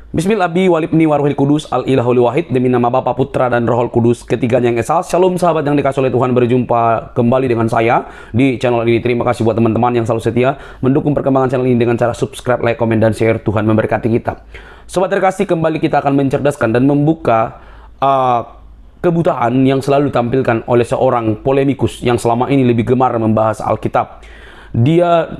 Bismillah bi walibni waruhil kudus al ilahul wahid, demi nama Bapa, Putra dan Rohul Kudus ketiganya yang esa. Shalom sahabat yang dikasih oleh Tuhan, berjumpa kembali dengan saya di channel ini. Terima kasih buat teman-teman yang selalu setia mendukung perkembangan channel ini dengan cara subscribe, like, komen, dan share. Tuhan memberkati kita. Sobat terkasih, kembali kita akan mencerdaskan dan membuka kebutaan yang selalu ditampilkan oleh seorang polemikus yang selama ini lebih gemar membahas Alkitab. Dia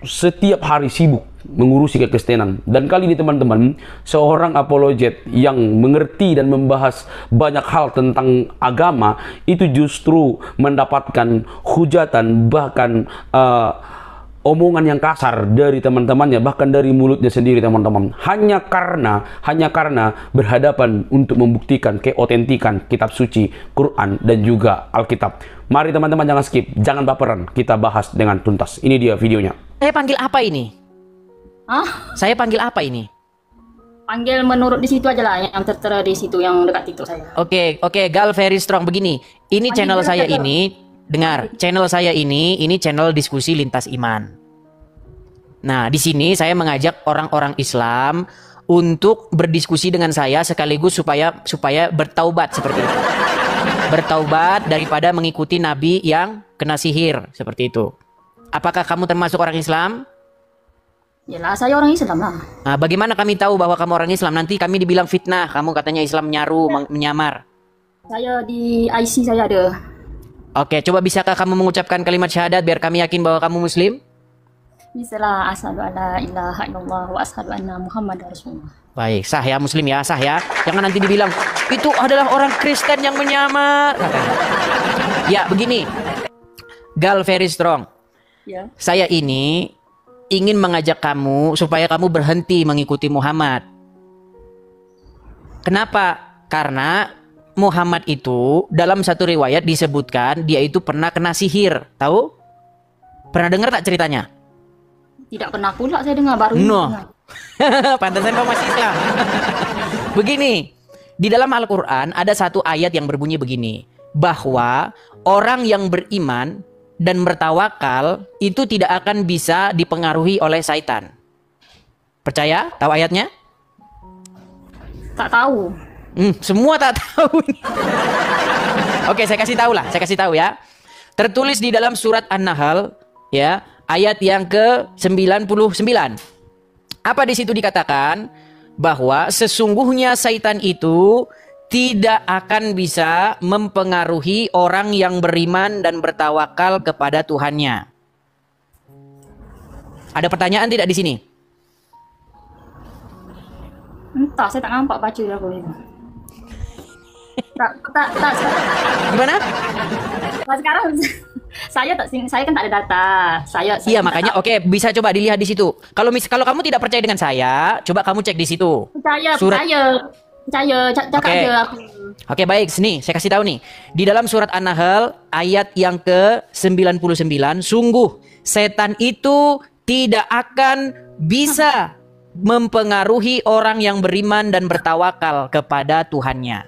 setiap hari sibuk mengurusi kekristenan, dan kali ini teman-teman, seorang apologet yang mengerti dan membahas banyak hal tentang agama itu justru mendapatkan hujatan, bahkan omongan yang kasar dari teman-temannya, bahkan dari mulutnya sendiri teman-teman, hanya karena berhadapan untuk membuktikan keotentikan kitab suci Quran dan juga Alkitab. Mari teman-teman, jangan skip, jangan baperan, kita bahas dengan tuntas. Ini dia videonya. Saya panggil apa ini? Hah? Saya panggil apa ini? Panggil menurut di situ aja lah, yang tertera di situ yang dekat TikTok saya. Oke, Gal very strong. Begini, ini channel saya ini, dengar, channel saya ini channel diskusi lintas iman. Nah, di sini saya mengajak orang-orang Islam untuk berdiskusi dengan saya sekaligus supaya bertaubat seperti itu. Bertaubat daripada mengikuti nabi yang kena sihir seperti itu. Apakah kamu termasuk orang Islam? Yalah, saya orang Islam lah. Nah, bagaimana kami tahu bahwa kamu orang Islam? Nanti kami dibilang fitnah. Kamu katanya Islam menyaru, menyamar. Saya di IC saya ada. Oke, coba bisakah kamu mengucapkan kalimat syahadat biar kami yakin bahwa kamu Muslim? Bismillah, asyhadu alla ilaha illallah wa asyhadu anna Muhammadar Rasulullah. Baik, sah ya Muslim ya, sah ya. Jangan nanti dibilang itu adalah orang Kristen yang menyamar. Ya, begini. Gal very strong. Ya. Saya ini ingin mengajak kamu supaya kamu berhenti mengikuti Muhammad. Kenapa? Karena Muhammad itu dalam satu riwayat disebutkan dia itu pernah kena sihir. Tahu? Pernah dengar tak ceritanya? Tidak pernah pula saya dengar, baru No. dengar. Pantasan kau masih Islam. Begini, di dalam Al-Quran ada satu ayat yang berbunyi begini, bahwa orang yang beriman dan bertawakal itu tidak akan bisa dipengaruhi oleh syaitan. Percaya? Tahu ayatnya? Tak tahu. Semua tak tahu. Oke, saya kasih tahu lah. Saya kasih tahu ya. Tertulis di dalam surat An-Nahl, ya, ayat yang ke-99. Apa di situ dikatakan? Bahwa sesungguhnya syaitan itu tidak akan bisa mempengaruhi orang yang beriman dan bertawakal kepada Tuhannya. Ada pertanyaan tidak di sini? Entah, saya tak nampak baca apa itu. Tak. Gimana? Nah, sekarang saya kan tak ada data. Saya Iya, makanya oke, bisa coba dilihat di situ. Kalau kamu tidak percaya dengan saya, coba kamu cek di situ. Percaya, cakap aja aku. Oke, baik, sini saya kasih tahu nih. Di dalam surat An-Nahl ayat yang ke-99, sungguh setan itu tidak akan bisa mempengaruhi orang yang beriman dan bertawakal kepada Tuhannya.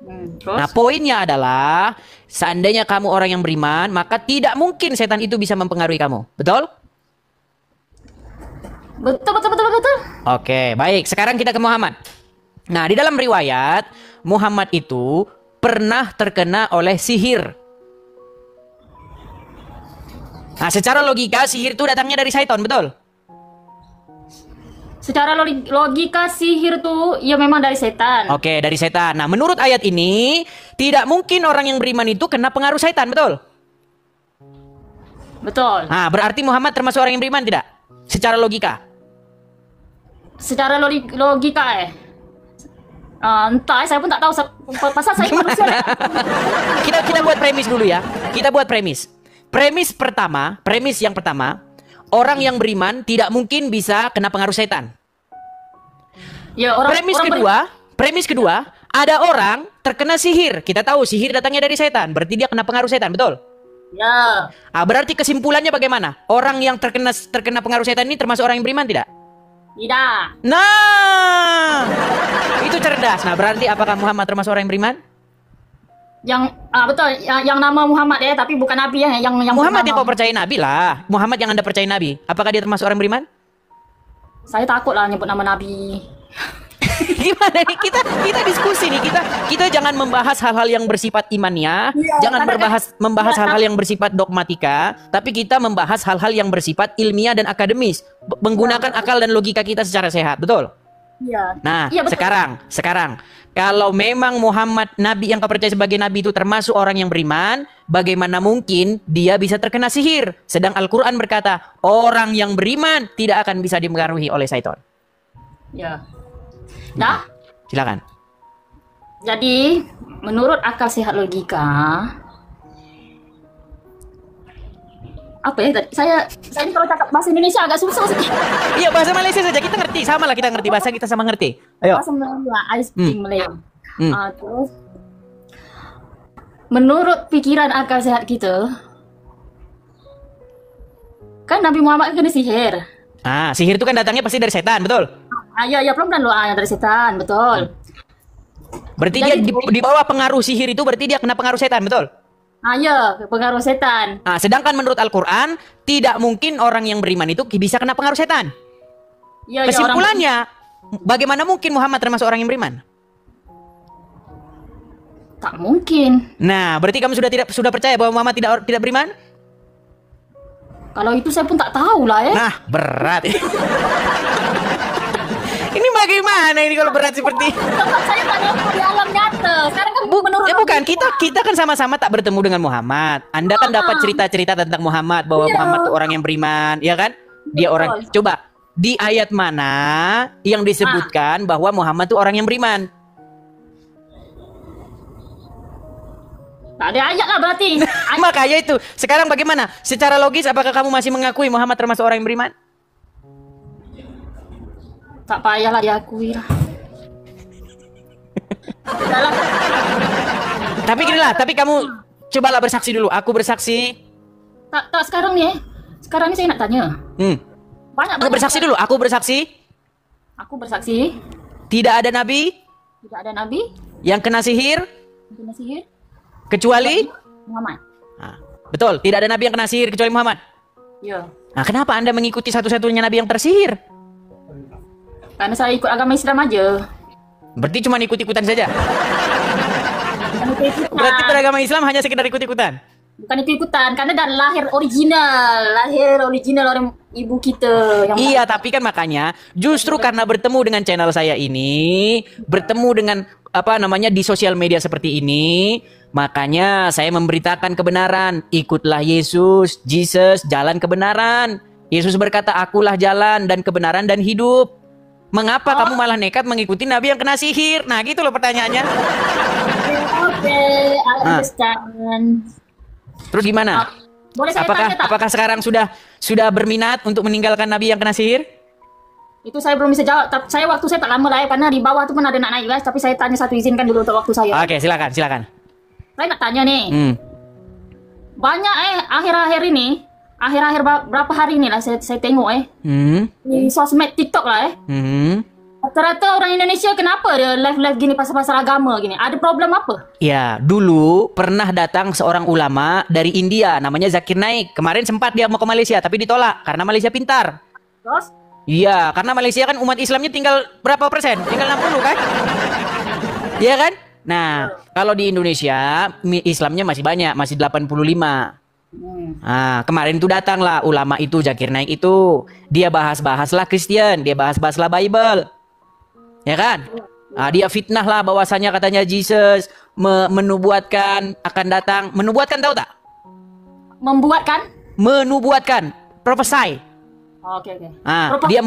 Terus? Nah, poinnya adalah seandainya kamu orang yang beriman, maka tidak mungkin setan itu bisa mempengaruhi kamu. Betul? Betul. Oke, baik. Sekarang kita ke Muhammad. Nah, di dalam riwayat, Muhammad itu pernah terkena oleh sihir. Nah, secara logika, sihir itu datangnya dari syaitan, betul? Secara logika sihir tuh ya memang dari setan. Oke, dari setan. Nah, menurut ayat ini, tidak mungkin orang yang beriman itu kena pengaruh syaitan, betul? Betul. Nah, berarti Muhammad termasuk orang yang beriman tidak? Secara logika. Secara logika entah, saya pun tak tahu pasal saya manusia. Kita buat premis dulu ya. Kita buat premis. Premis yang pertama, orang yang beriman tidak mungkin bisa kena pengaruh setan. Ya, Premis kedua, ada orang terkena sihir. Kita tahu sihir datangnya dari setan, berarti dia kena pengaruh setan, betul? Ya. Berarti kesimpulannya bagaimana? Orang yang terkena pengaruh setan ini termasuk orang yang beriman tidak? Tidak. Nah, itu cerdas. Nah, berarti apakah Muhammad termasuk orang yang beriman? Betul, yang nama Muhammad ya, tapi bukan Nabi ya, yang Muhammad yang bernama. kau percaya Nabi lah. Muhammad yang Anda percaya Nabi. Apakah dia termasuk orang beriman? Saya takut lah nyebut nama Nabi. Gimana nih kita diskusi nih, kita jangan membahas hal-hal yang bersifat imannya, jangan membahas hal-hal yang bersifat dogmatika, tapi kita membahas hal-hal yang bersifat ilmiah dan akademis, menggunakan akal dan logika kita secara sehat, betul? Iya. Nah, Iya, betul. sekarang kalau memang Muhammad nabi yang kau percaya sebagai nabi itu termasuk orang yang beriman, bagaimana mungkin dia bisa terkena sihir? Sedang Al-Qur'an berkata, orang yang beriman tidak akan bisa dipengaruhi oleh syaitan. Ya. Nah, Silakan. jadi menurut akal sehat logika, apa ya tadi? Saya ini kalau cakap bahasa Indonesia agak susah sih. Iya, bahasa Malaysia saja kita ngerti, sama lah kita ngerti bahasa kita sama ngerti. Ayo. Bahasa Melayu lah, I speak Malay. Hmm. Terus menurut pikiran akal sehat kita, kan Nabi Muhammad kena sihir. Sihir itu kan datangnya pasti dari setan, betul? Ya pelan-pelan loh, dari setan, betul. Berarti Jadi- dia di bawah pengaruh sihir itu berarti dia kena pengaruh setan, betul? Ya, pengaruh setan. Sedangkan menurut Al-Qur'an tidak mungkin orang yang beriman itu bisa kena pengaruh setan. Ya, Kesimpulannya, bagaimana mungkin Muhammad termasuk orang yang beriman? tak mungkin. Nah, berarti kamu sudah percaya bahwa Muhammad tidak beriman? Kalau itu saya pun tak tahu lah ya. Nah, berat. Ini bagaimana ini kalau berat seperti Tempat saya tak ada di alam nyata. Sekarang kan menurut bukan kita kan sama-sama tak bertemu dengan Muhammad. Anda kan dapat cerita-cerita tentang Muhammad bahwa Iya. Muhammad itu orang yang beriman, ya kan? Dia Betul. orang. Coba di ayat mana yang disebutkan bahwa Muhammad itu orang yang beriman? tak ada ayat lah berarti. Makanya itu. Sekarang bagaimana? Secara logis apakah kamu masih mengakui Muhammad termasuk orang yang beriman? Tak payahlah diakui lah. Sudahlah. Tapi gini lah, tapi kamu cobalah bersaksi dulu. Aku bersaksi. Tak sekarang nih. Sekarang ni saya nak tanya. Banyak Aku bersaksi dulu. Aku bersaksi. Aku bersaksi. Tidak ada nabi Tidak ada nabi yang kena sihir yang kena sihir kecuali Muhammad. betul, tidak ada nabi yang kena sihir kecuali Muhammad. Ya. Nah, kenapa Anda mengikuti satu-satunya nabi yang tersihir? Karena saya ikut agama Islam aja. Berarti cuma ikut-ikutan saja. Bukan ikut-ikutan. Berarti beragama Islam hanya sekedar ikut-ikutan. Bukan ikut-ikutan, karena dari lahir original orang ibu kita yang Iya, tapi kan makanya justru karena bertemu dengan channel saya ini, bertemu dengan di sosial media seperti ini, makanya saya memberitakan kebenaran. Ikutlah Yesus, Jesus, jalan kebenaran. Yesus berkata, akulah jalan dan kebenaran dan hidup. Mengapa kamu malah nekat mengikuti nabi yang kena sihir? Nah, gitu loh pertanyaannya. Oke, I understand. Terus gimana? Boleh saya tanya tak? Apakah sekarang sudah berminat untuk meninggalkan nabi yang kena sihir? Itu saya belum bisa jawab. Tapi waktu saya tak lama lah ya, karena di bawah tuh pun ada nak naik guys. Tapi saya tanya satu, izinkan dulu untuk waktu saya. Oke, silakan. Saya nak tanya nih. Banyak akhir-akhir berapa hari ini lah saya tengok di sosmed TikTok lah rata-rata orang Indonesia kenapa dia live gini pasal-pasal agama gini, ada problem apa? Ya, dulu pernah datang seorang ulama dari India namanya Zakir Naik. Kemarin sempat dia mau ke Malaysia tapi ditolak karena Malaysia pintar. Terus? Iya, karena Malaysia kan umat Islamnya tinggal berapa persen? Tinggal 60 kan? Iya kan? Nah, kalau di Indonesia Islamnya masih banyak, masih 85. Kemarin tuh datanglah ulama itu, Zakir Naik itu. Dia bahas-bahaslah Kristen, dia bahas-bahaslah Bible. Ya kan? Dia fitnah lah bahwasanya katanya Jesus menubuatkan akan datang. Menubuatkan tahu tak? Membuatkan? Menubuatkan, prophesy. Oke. Dia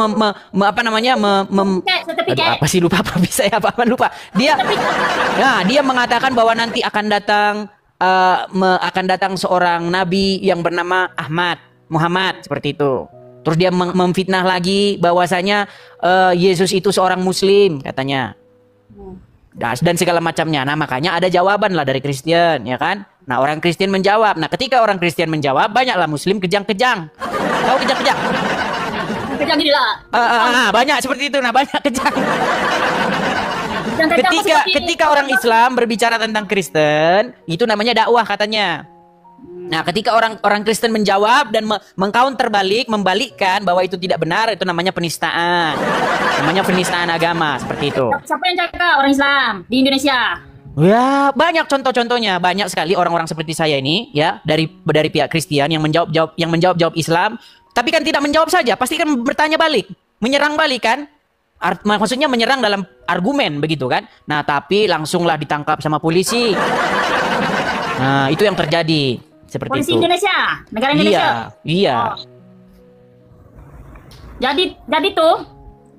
apa sih lupa apa bisa ya apa lupa. Dia mengatakan bahwa nanti akan datang seorang nabi yang bernama Muhammad seperti itu. Terus dia memfitnah lagi bahwasanya Yesus itu seorang muslim katanya. Dan segala macamnya. Nah, makanya ada jawaban lah dari Kristen, ya kan? Nah, orang Kristen menjawab. Nah, ketika orang Kristen menjawab, banyaklah muslim kejang-kejang. Tahu kejang-kejang? Kejang gini lah. Banyak seperti itu. Nah, banyak kejang. Ketika orang Islam berbicara tentang Kristen, itu namanya dakwah katanya. Nah, ketika orang Kristen menjawab dan mengcounter balik, membalikkan bahwa itu tidak benar, itu namanya penistaan. Namanya penistaan agama, seperti itu. Siapa yang jaga orang Islam di Indonesia? Ya, banyak contoh-contohnya, banyak sekali orang-orang seperti saya ini, ya, dari pihak Kristen yang menjawab Islam, tapi kan tidak menjawab saja, pasti kan bertanya balik, menyerang balik kan? Maksudnya menyerang dalam argumen begitu kan? Nah, tapi langsunglah ditangkap sama polisi. Nah, itu yang terjadi. Seperti Polisi itu. Indonesia, negara Indonesia. Iya. Oh. Jadi tuh,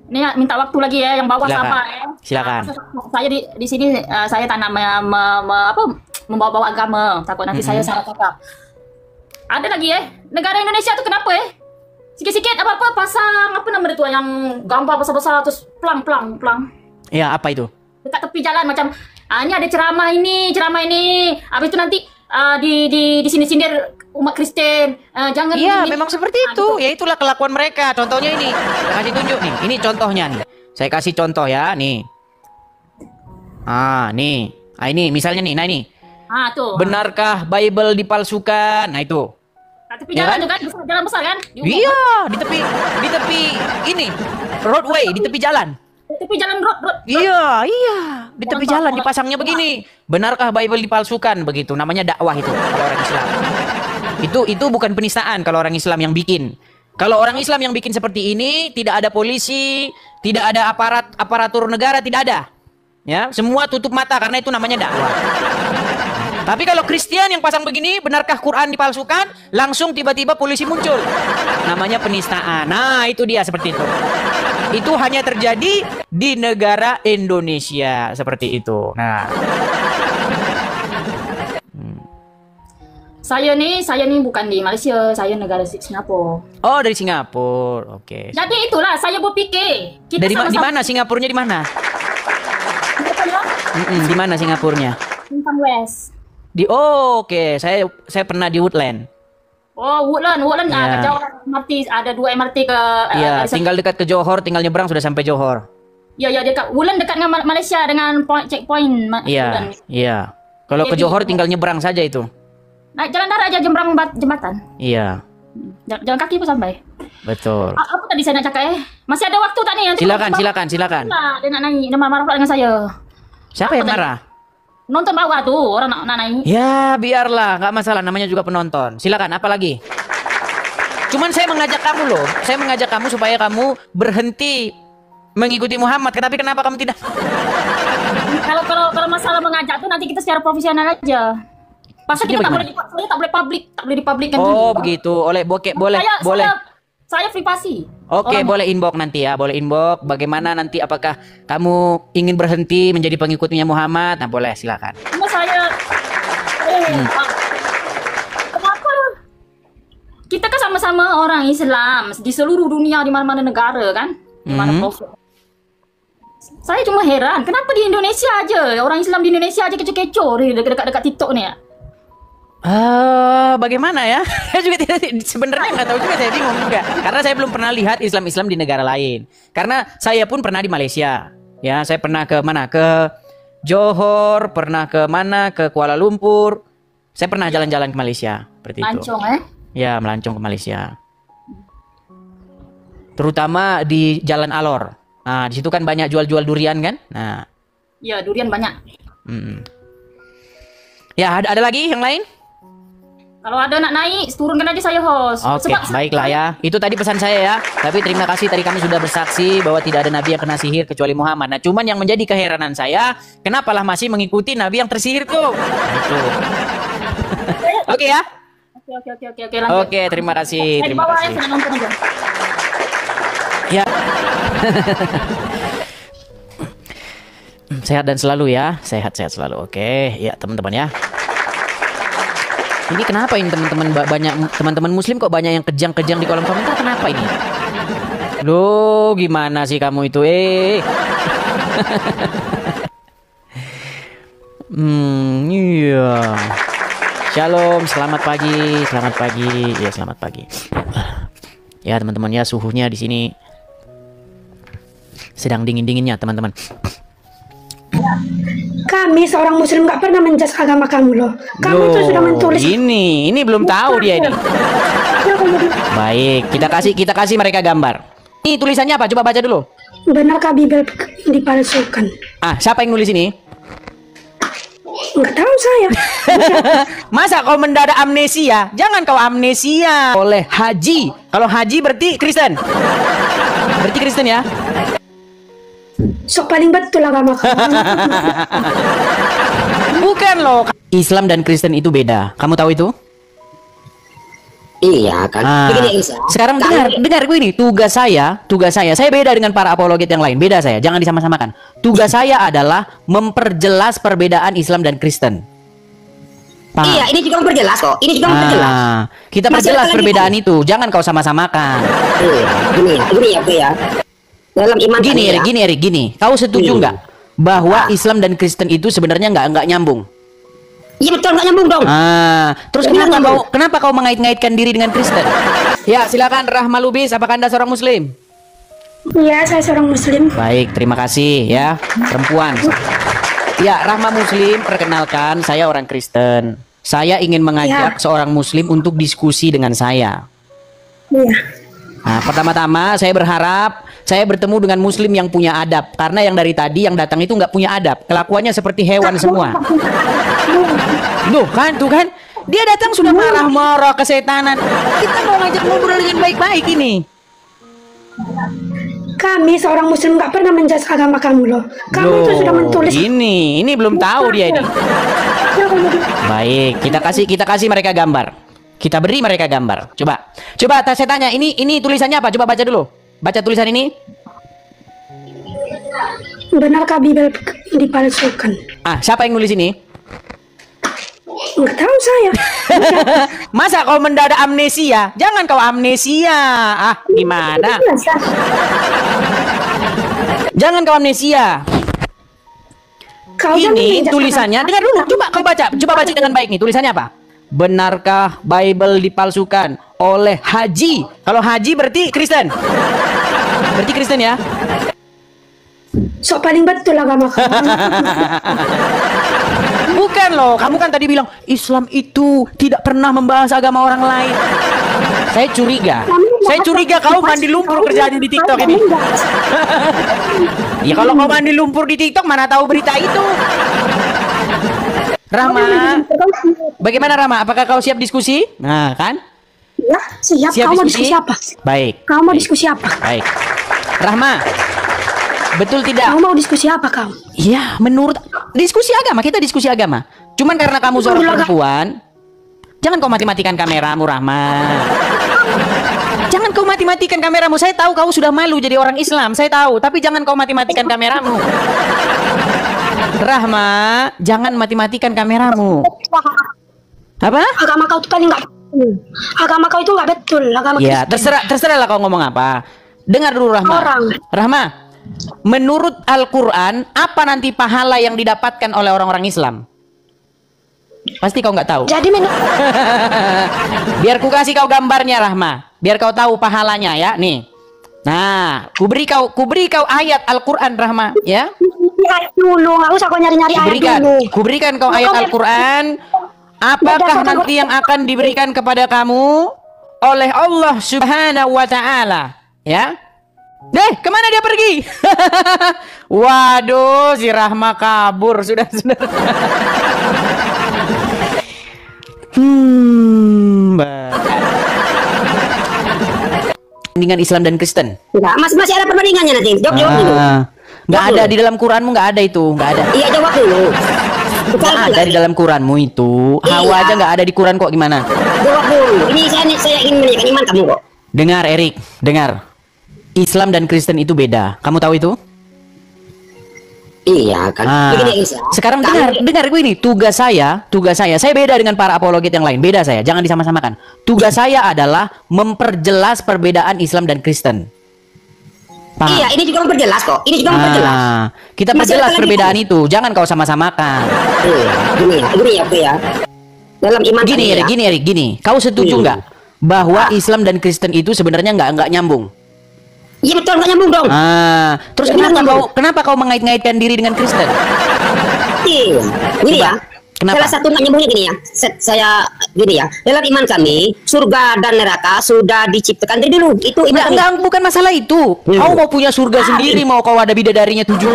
ini minta waktu lagi ya, yang bawah Silakan. siapa ya? Silakan. Saya di sini saya tanam membawa-bawa agama, takut nanti saya salah kata. Ada lagi ya, negara Indonesia tuh kenapa ya? Sikit-sikit apa-apa pasang apa namanya itu yang gambar besar-besar terus plang. Ya, apa itu? Dekat tepi jalan macam ini ada ceramah ini. Habis itu nanti di sini sindir umat Kristen. Jangan Iya, begini. memang seperti itu. Gitu. Ya itulah kelakuan mereka. Contohnya ini. Saya kasih tunjuk nih. Ini contohnya nih. Saya kasih contoh ya, nih. Nih. Ini misalnya nih. Nah, ini. Tuh. Benarkah Bible dipalsukan? Nah, itu. Tapi Ya jalan kan? tuh kan, jalan besar kan? Iya, di tepi ini. Roadway, di tepi jalan. Tapi jalan road. Iya, di tepi jalan dipasangnya begini. Benarkah Bible dipalsukan? Begitu, namanya dakwah itu kalau orang Islam. Itu bukan penistaan kalau orang Islam yang bikin. Kalau orang Islam yang bikin seperti ini, tidak ada polisi, tidak ada aparatur negara, tidak ada. Ya, semua tutup mata karena itu namanya dakwah. Tapi kalau Kristen yang pasang begini, benarkah Quran dipalsukan? Langsung tiba-tiba polisi muncul. Namanya penistaan. Nah, itu dia seperti itu. Itu hanya terjadi di negara Indonesia seperti itu. Nah, Saya nih bukan di Malaysia, saya negara Singapura. oh dari Singapura. Oke. Jadi itulah saya berpikir kita Dari di sama-sama mana Singapurnya di mana? ya, Di mana Singapurnya? Singapura West. Oke. Saya pernah di Woodland. Oh, Woodland Ya. ke Johor MRT, ada 2 MRT ke Iya, dari tinggal dekat ke Johor, tinggal nyebrang sudah sampai Johor. Ya dekat. Woodland dekat dengan Malaysia dengan checkpoint. Iya, iya. Kalau ke Jadi- Johor tinggal nyebrang saja itu. Naik jalan darat aja jembrang jembatan. Iya, Jalan kaki pun sampai. betul. Apa tadi saya nak cakap Masih ada waktu tak nih? Nanti Silakan. Nah, dia nak naik, dia marah pula dengan saya. Siapa yang tadi? marah? Nonton bawah tuh, orang nak naik. Ya, biarlah, nggak masalah. Namanya juga penonton. Silakan, apa lagi? Cuman saya mengajak kamu loh. Saya mengajak kamu supaya kamu berhenti mengikuti Muhammad. Tapi kenapa kamu tidak? Kalau masalah mengajak tuh nanti kita secara profesional aja. Pasal kita Maksudnya tak boleh dipublikkan. Oh, begitu. Boleh. Saya privasi. Oke, boleh inbox nanti ya. Boleh inbox. Bagaimana nanti? Apakah kamu ingin berhenti menjadi pengikutnya Muhammad? Nah, boleh. Silakan. Cuma saya kenapa kita kan sama-sama orang Islam di seluruh dunia, di mana-mana negara kan, di mana profil. Saya cuma heran kenapa di Indonesia aja orang Islam di Indonesia aja kecoh-kecoh dekat TikTok nih ya. Bagaimana ya? Saya juga sebenarnya nggak tahu juga, saya bingung juga. Karena saya belum pernah lihat Islam di negara lain. Karena saya pun pernah di Malaysia. Ya, saya pernah ke mana? Ke Johor, pernah ke mana? Ke Kuala Lumpur. Saya pernah jalan-jalan ke Malaysia, seperti itu. Lancong Ya, melancong ke Malaysia. Terutama di Jalan Alor. Nah, di situ kan banyak jual-jual durian kan? Nah, Ya, durian banyak. ya ada lagi yang lain? Kalau ada nak naik, turunkan aja saya host. Oke, baiklah ya. Itu tadi pesan saya ya. Tapi terima kasih tadi kami sudah bersaksi bahwa tidak ada nabi yang kena sihir kecuali Muhammad. Nah, cuman yang menjadi keheranan saya, kenapalah masih mengikuti nabi yang tersihir tuh? Itu. Oke ya. Oke, lanjut. Oke, terima kasih. Saya di Terima bawah kasih. saya nonton aja. Ya. Sehat dan selalu ya. Sehat-sehat selalu. Oke, ya teman-teman ya. Ini kenapa ini teman-teman, banyak teman-teman muslim kok banyak yang kejang-kejang di kolom komentar, kenapa ini? Loh, gimana sih kamu itu? Iya. Shalom, selamat pagi. Ya, selamat pagi. Ya, teman-teman ya, suhunya di sini sedang dingin-dinginnya, teman-teman. Kami seorang muslim nggak pernah menjas agama kamu loh. Kamu Loh, tuh sudah menulis. ini belum tahu dia ini. Baik, kita kasih mereka gambar. Ini tulisannya apa? Coba baca dulu. Benarkah Bible dipalsukan? Ah, siapa yang nulis ini? Nggak tahu saya. Masa kau mendadak amnesia? Jangan kau amnesia oleh haji. Kalau haji berarti Kristen. Berarti Kristen ya? Sok paling betul agama kamu. Bukan loh. Islam dan Kristen itu beda. Kamu tahu itu? Iya kan. Begini Isa. Sekarang dengar gue ini. Tugas saya beda dengan para apologet yang lain. Beda saya. Jangan disama-samakan. Tugas saya adalah memperjelas perbedaan Islam dan Kristen. Paham? Iya, ini juga memperjelas kok. Ini juga memperjelas. Kita perjelas perbedaan itu. Jangan kau sama-samakan. Iya, gini ya. Dalam iman Gini. Kau setuju nggak bahwa Islam dan Kristen itu sebenarnya nggak nyambung? Iya betul, nggak nyambung dong. Terus kenapa kau mengait-ngaitkan diri dengan Kristen? Ya, silakan Rahma Lubis. Apakah Anda seorang Muslim? Iya, saya seorang muslim. Baik, terima kasih ya, perempuan. Ya, Rahma Muslim, perkenalkan saya orang Kristen. Saya ingin mengajak seorang Muslim untuk diskusi dengan saya. Iya. Nah, pertama-tama saya berharap saya bertemu dengan Muslim yang punya adab. Karena yang dari tadi yang datang itu nggak punya adab. Kelakuannya seperti hewan semua. Tuh kan, dia datang sudah marah-marah kesetanan. Kita mau ngajak ngobrol dengan baik-baik ini. Kami seorang muslim nggak pernah menjas agama kamu loh. Kamu tuh sudah menulis. Ini belum tahu dia ini. Baik, kita kasih mereka gambar. Kita beri mereka gambar. Coba saya tanya, ini tulisannya apa? Coba baca dulu. Baca tulisan ini. Benarkah Bible dipalsukan? Ah, siapa yang nulis ini? Nggak tahu saya. Masa kau mendadak amnesia? Jangan kau amnesia. Ah, gimana? Jangan kau amnesia. Ini tulisannya. Dengar dulu. Coba baca dengan baik nih. Tulisannya apa? Benarkah Bible dipalsukan oleh haji? Kalau haji berarti Kristen. Berarti Kristen ya? Sok paling betul agama kamu. Bukan loh, kamu kan tadi bilang Islam itu tidak pernah membahas agama orang lain. Saya curiga kau mandi lumpur kerjaan di TikTok ini. Ya kalau kau mandi lumpur di TikTok mana tahu berita itu. Rahma, bagaimana Rahma? Apakah kau siap diskusi? Nah kan? Ya, siap. Kau mau diskusi apa? Baik. Kau mau diskusi apa? Baik. Rahma, betul tidak? Kau mau diskusi apa kau? Iya, menurut diskusi agama, kita diskusi agama. Cuman karena kamu seorang perempuan, jangan kau mati-matikan kameramu, Rahma. Jangan kau mati-matikan kameramu. Saya tahu kau sudah malu jadi orang Islam, saya tahu. Tapi jangan kau mati-matikan kameramu. Rahma, jangan mati-matikan kameramu. Apa? Agama kau itu paling nggak betul. Agama kau itu nggak betul. Agama ya, Kristen. terserahlah kau ngomong apa. Dengar dulu Rahma. Rahma, menurut Al-Quran, apa nanti pahala yang didapatkan oleh orang-orang Islam? Pasti kau nggak tahu. Jadi biar ku kasih kau gambarnya Rahma, biar kau tahu pahalanya ya. Nih, nah, kuberi kau ayat Al-Quran Rahma, ya. Ayat dulu, nggak usah kau nyari-nyari ayat dulu. Kuberikan kau ayat Al-Quran. Apakah nanti yang akan diberikan kepada kamu oleh Allah Subhanahu wa Ta'ala? Ya, kemana dia pergi? Waduh, si Rahma kabur sudah. Perbandingan Islam dan Kristen. Enggak, masih ada perbandingannya nanti. Jawab dulu. Nggak ada di dalam Quranmu, nggak ada itu, nggak ada. Iya, jawab dulu. Nggak ada di dalam Quranmu itu. Hawa aja nggak ada di Quran kok, gimana? Jawab dulu. Ini saya ingin menanyakan iman kamu kok. Dengar Erik, dengar. Islam dan Kristen itu beda. Kamu tahu itu? Iya kan. Begini, Isa. Sekarang dengar gue ini. Tugas saya beda dengan para apologet yang lain. Beda saya. Jangan disama-samakan. Tugas saya adalah memperjelas perbedaan Islam dan Kristen. Paham? Iya, ini juga memperjelas kok. Ini juga memperjelas. Kita perjelas perbedaan itu. Jangan kau sama-samakan. Gini ya. Dalam iman Gini Erik. Kau setuju nggak bahwa Islam dan Kristen itu sebenarnya nggak nyambung? Iya betul, nggak nyambung dong. Terus kenapa kau mengait-ngaitkan diri dengan Kristen? Berarti gini ya. Kenapa? Salah satu nyambungnya gini ya. Saya gini ya. Dalam iman kami, surga dan neraka sudah diciptakan dari dulu. Itu iman kami. Enggak, bukan masalah itu. Kau mau punya surga sendiri, mau kau ada bidadarinya 72,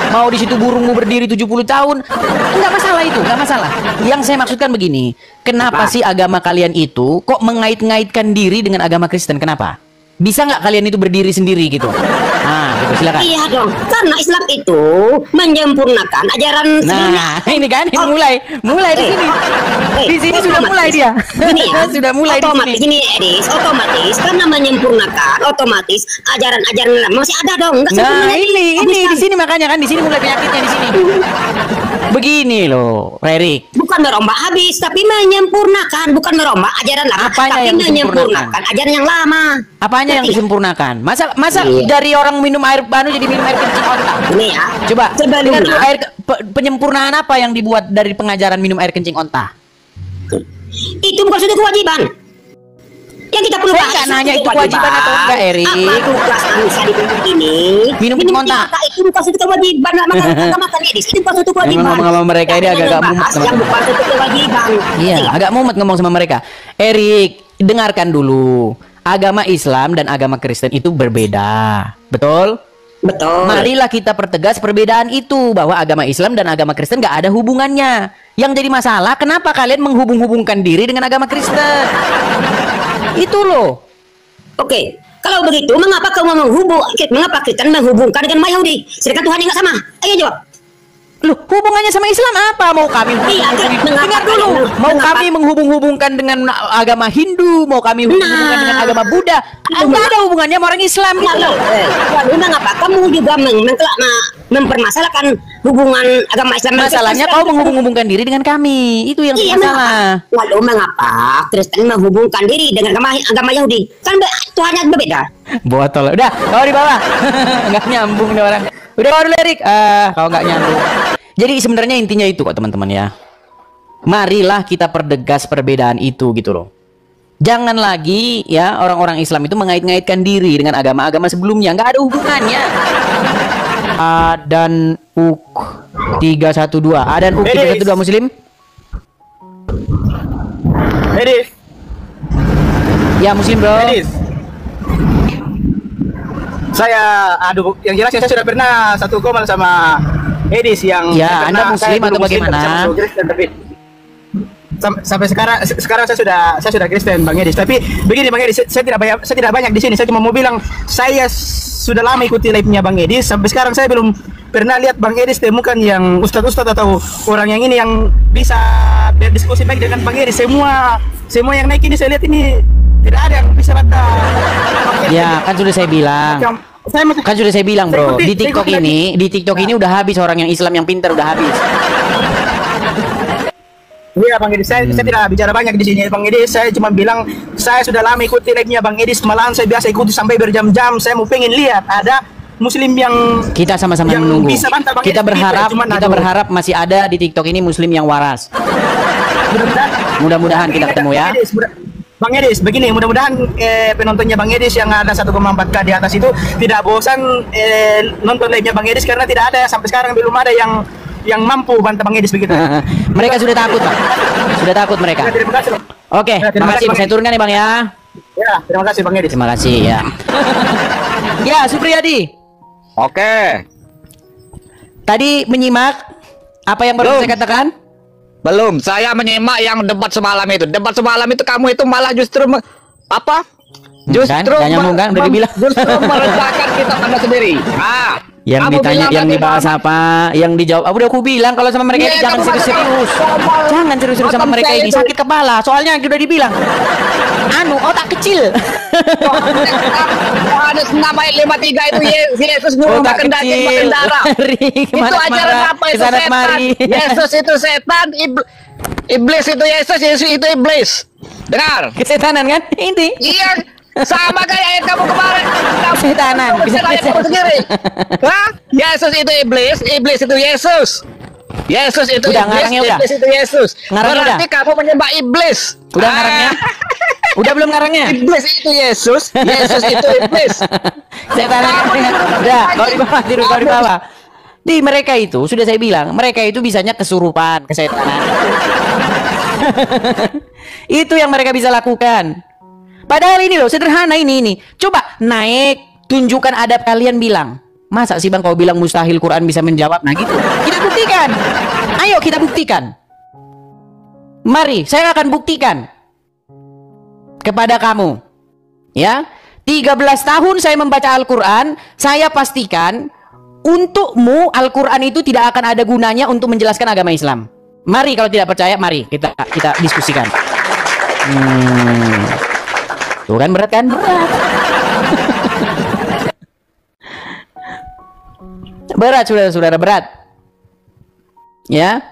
mau di situ burungmu berdiri 70 tahun. Enggak masalah itu, enggak masalah. Yang saya maksudkan begini, kenapa sih agama kalian itu kok mengait-ngaitkan diri dengan agama Kristen? Kenapa? Bisa nggak kalian itu berdiri sendiri gitu? Nah, gitu, silakan. Iya dong, karena Islam itu menyempurnakan ajaran sebelumnya. Nah, ini kan ini mulai di sini. Di sini sudah mulai dia. Gini ya, Sudah mulai di otomatis sini. gini Edis, otomatis karena menyempurnakan, otomatis ajaran-ajaran lama masih ada dong. Nggak Nah, sempurna lagi. ini di sini makanya kan di sini mulai penyakitnya di sini. Begini loh, Rerik. Bukan merombak habis, tapi menyempurnakan, bukan merombak ajaran lama, Apanya tapi yang disempurnakan? menyempurnakan ajaran yang lama. Apanya yang Ngerti? disempurnakan? Masa Iya. dari orang minum air banu jadi minum air kencing onta? Ini ya. Coba Sebelumnya- dengar dulu penyempurnaan apa yang dibuat dari pengajaran minum air kencing onta? Itu bukan suatu kewajiban. Yang kita perlu Saya bahas nggak nanya itu kewajiban atau enggak, Erik. Apa tugas manusia di bumi ini? Minum kencing onta. Itu bukan suatu kewajiban. Maka Edis, itu bukan suatu kewajiban. Ngomong sama mereka ini Kita agak-agak membahas mumet sama yang kamu. bukan suatu kewajiban. Iya, agak mumet ngomong sama mereka. Erik, dengarkan dulu. Agama Islam dan agama Kristen itu berbeda. Betul? Betul. Marilah kita pertegas perbedaan itu, bahwa agama Islam dan agama Kristen nggak ada hubungannya. Yang jadi masalah, kenapa kalian menghubung-hubungkan diri dengan agama Kristen? Itu loh. Oke, kalau begitu mengapa mengapa Kristen menghubungkan dengan Yahudi? Sedangkan Tuhan nggak sama. Ayo jawab. Loh, hubungannya sama Islam apa? Mau kami Iya, dengar dulu. Mau mengapa? kami menghubung-hubungkan dengan agama Hindu, mau kami hubung-hubungkan dengan agama Buddha. Enggak ada hubungannya sama orang Islam gitu loh. Lalu mengapa kamu juga mempermasalahkan hubungan agama Islam dan Masalahnya Kristen? kau menghubung-hubungkan diri dengan kami. Itu yang Iya, masalah. mengapa? Lalu mengapa Kristen menghubungkan diri dengan agama Yahudi? Kan Tuhannya berbeda. Botol. Udah, kau di bawah. Nggak nyambung nih orang. Udah kau dulu, Erik. Kau nggak nyambung. Jadi sebenarnya intinya itu kok teman-teman ya. Marilah kita pertegas perbedaan itu gitu loh. Jangan lagi ya orang-orang Islam itu mengait-ngaitkan diri dengan agama-agama sebelumnya. Nggak ada hubungannya. A dan UK 312. A dan UK 312 Muslim. Edis, Ya Muslim bro. Edis. Yang jelas saya sudah pernah satu komal sama Edis yang Ya, saya Anda pernah- Muslim saya atau belum Muslim, bagaimana? tapi saya masuk Kristen, tapi sampai sekarang saya sudah Kristen Bang Edis. Tapi begini Bang Edis, saya tidak banyak di sini. Saya cuma mau bilang saya sudah lama ikuti live-nya Bang Edis. Sampai sekarang saya belum pernah lihat Bang Edis temukan yang ustadz-ustadz atau orang yang ini yang bisa berdiskusi baik dengan Bang Edis. Semua yang naik ini saya lihat ini tidak ada yang bisa bantah. Ya, kan sudah saya bilang. Kan sudah saya bilang bro, di TikTok ini udah habis orang yang Islam yang pintar udah habis. Iya Bang Edis, saya tidak bicara banyak di sini Bang Edis. Saya cuma bilang saya sudah lama ikuti live-nya Bang Edis. Malahan saya biasa ikuti sampai berjam-jam. Saya mau pengen lihat ada Muslim yang Kita sama-sama yang menunggu. bisa bantah Bang Kita Edis. kita berharap masih ada di TikTok ini Muslim yang waras. Mudah-mudahan kita ketemu ya. Bang Edis, begini, mudah-mudahan penontonnya Bang Edis yang ada 1,4K di atas itu tidak bosan nonton live-nya Bang Edis, karena tidak ada sampai sekarang belum ada yang mampu bantah Bang Edis begitu. Mereka sudah takut Pak. Sudah takut mereka. Terima kasih. Bang. Oke, Terima makasih. kasih, Saya turunkan nih Bang ya. Ya, terima kasih Bang Edis. Terima kasih ya. Ya, Supriyadi. Oke. Tadi menyimak apa yang baru Belum. saya katakan? Belum, saya menyimak yang debat semalam itu. Debat semalam itu kamu itu malah justru apa? Justru Nggak nyambung kan? Udah dibilang. Justru merendahkan kita pada sendiri. Ah, Yang kamu ditanya, bilang yang tadi dibahas bahwa- apa, yang dijawab. Udah aku bilang kalau sama mereka Iya, ini jangan kamu serius-serius. ngomong. Jangan serius-serius sama Otak mereka saya ini itu. sakit kepala. Soalnya udah dibilang. Otak kecil. Yohanes 6 ayat 53 itu Yesus nyuruh Otak makan daging, makan kecil. darah. Mari, Itu kemana- ajaran kemana, apa itu kesana setan? kemari. Yesus itu setan, iblis itu Yesus, Yesus itu iblis. Dengar? Kesetanan kan? Ini. Iya, sama kayak ayat kamu kemarin. Kamu Setanan. bisa ayat kamu sendiri. Hah? Yesus itu iblis, iblis itu Yesus. Yesus itu Udah, iblis, ngarangnya udah. iblis itu Yesus. Ngarangnya Berarti kamu menyembah iblis. Udah ngarangnya? Udah belum ngarangnya? Iblis itu Yesus, Yesus itu iblis. Setanan. Udah, kau di bawah, tidur kau di bawah. Di mereka itu, sudah saya bilang, mereka itu bisanya kesurupan, kesetanan. Itu yang mereka bisa lakukan. Padahal ini loh, sederhana ini. Coba naik, tunjukkan adab kalian bilang. Masa sih bang kau bilang mustahil Quran bisa menjawab? Nah gitu. Kita buktikan. Ayo kita buktikan. Mari, saya akan buktikan kepada kamu. Ya, 13 tahun saya membaca Al-Quran, saya pastikan untukmu Al-Quran itu tidak akan ada gunanya untuk menjelaskan agama Islam. Mari kalau tidak percaya, mari kita diskusikan. Tuh kan berat kan? Berat. Berat saudara-saudara, berat. Ya.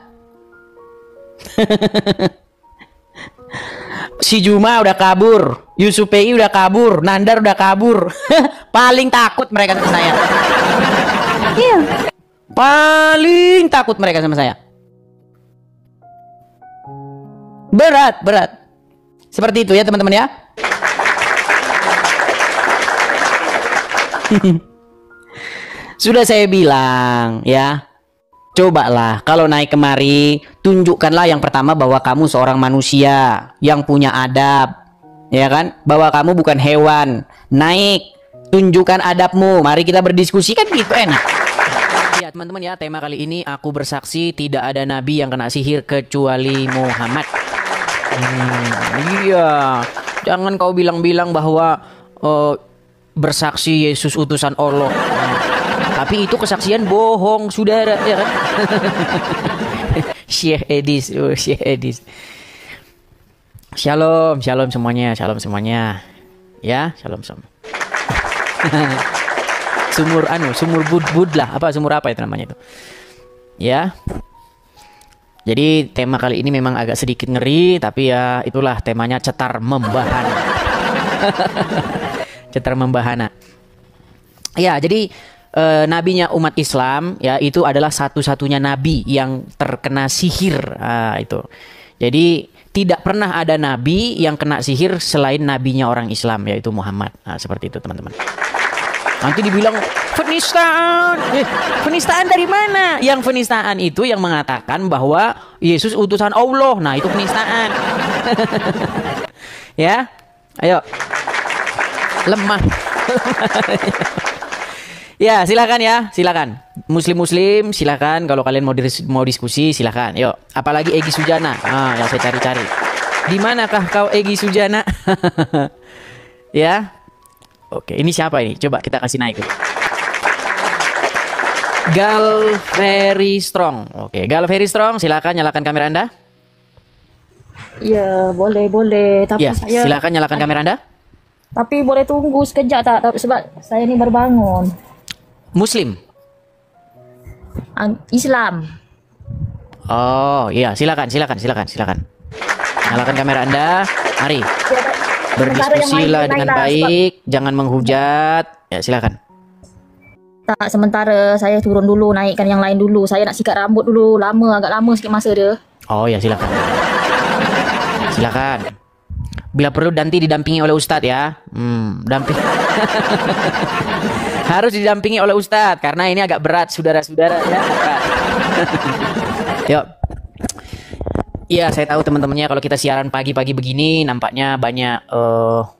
Si Juma udah kabur, Yusuf PI udah kabur, Nandar udah kabur. Paling takut mereka sama saya. Iya. Paling takut mereka sama saya. Berat. Seperti itu ya teman-teman ya. Sudah saya bilang ya. Cobalah kalau naik kemari, tunjukkanlah yang pertama bahwa kamu seorang manusia yang punya adab. Ya kan? Bahwa kamu bukan hewan. Naik, tunjukkan adabmu. Mari kita berdiskusi, kan gitu enak. Ya teman-teman ya, tema kali ini aku bersaksi tidak ada nabi yang kena sihir kecuali Muhammad. Iya, jangan kau bilang-bilang bahwa bersaksi Yesus utusan Allah. Tapi itu kesaksian bohong, saudara, ya kan? Syekh Edis. Shalom semuanya. Ya, shalom. Sumur bud lah, sumur apa itu namanya itu? Ya. Jadi tema kali ini memang agak sedikit ngeri, tapi ya itulah temanya, cetar membahana. Cetar membahana. Ya, jadi nabinya umat Islam ya itu adalah satu-satunya nabi yang terkena sihir. Itu. Jadi tidak pernah ada nabi yang kena sihir selain nabinya orang Islam, yaitu Muhammad. Seperti itu teman-teman. Nanti dibilang penistaan. Penistaan dari mana? Yang penistaan itu yang mengatakan bahwa Yesus utusan Allah. Nah, itu penistaan. Ya. Ayo. Lemah. Ya, silakan. Muslim, silakan. Kalau kalian mau diskusi, silakan. Yuk, apalagi Egy Sujana. Yang saya cari-cari. Di manakah kau Egy Sujana? Ya. Oke, ini siapa ini? Coba kita kasih naik. Gal Very Strong. Oke, Gal Very Strong, silakan nyalakan kamera Anda. Ya, boleh. Tapi ya, silakan nyalakan kamera Anda. Tapi boleh tunggu sekejap tak? Sebab saya ini baru bangun. Muslim? Islam. Oh iya, silakan. Nyalakan kamera Anda. Mari. Berdiskusilah dengan baik, jangan menghujat. Ya, silakan. Tak, sementara saya turun dulu, naikkan yang lain dulu. Saya nak sikat rambut dulu, agak lama sikit masa dia. Oh ya, silakan. Silakan. Bila perlu nanti didampingi oleh Ustadz ya. Harus didampingi oleh Ustadz karena ini agak berat, saudara-saudara ya. Yuk. Iya, saya tahu teman-temannya kalau kita siaran pagi-pagi begini nampaknya banyak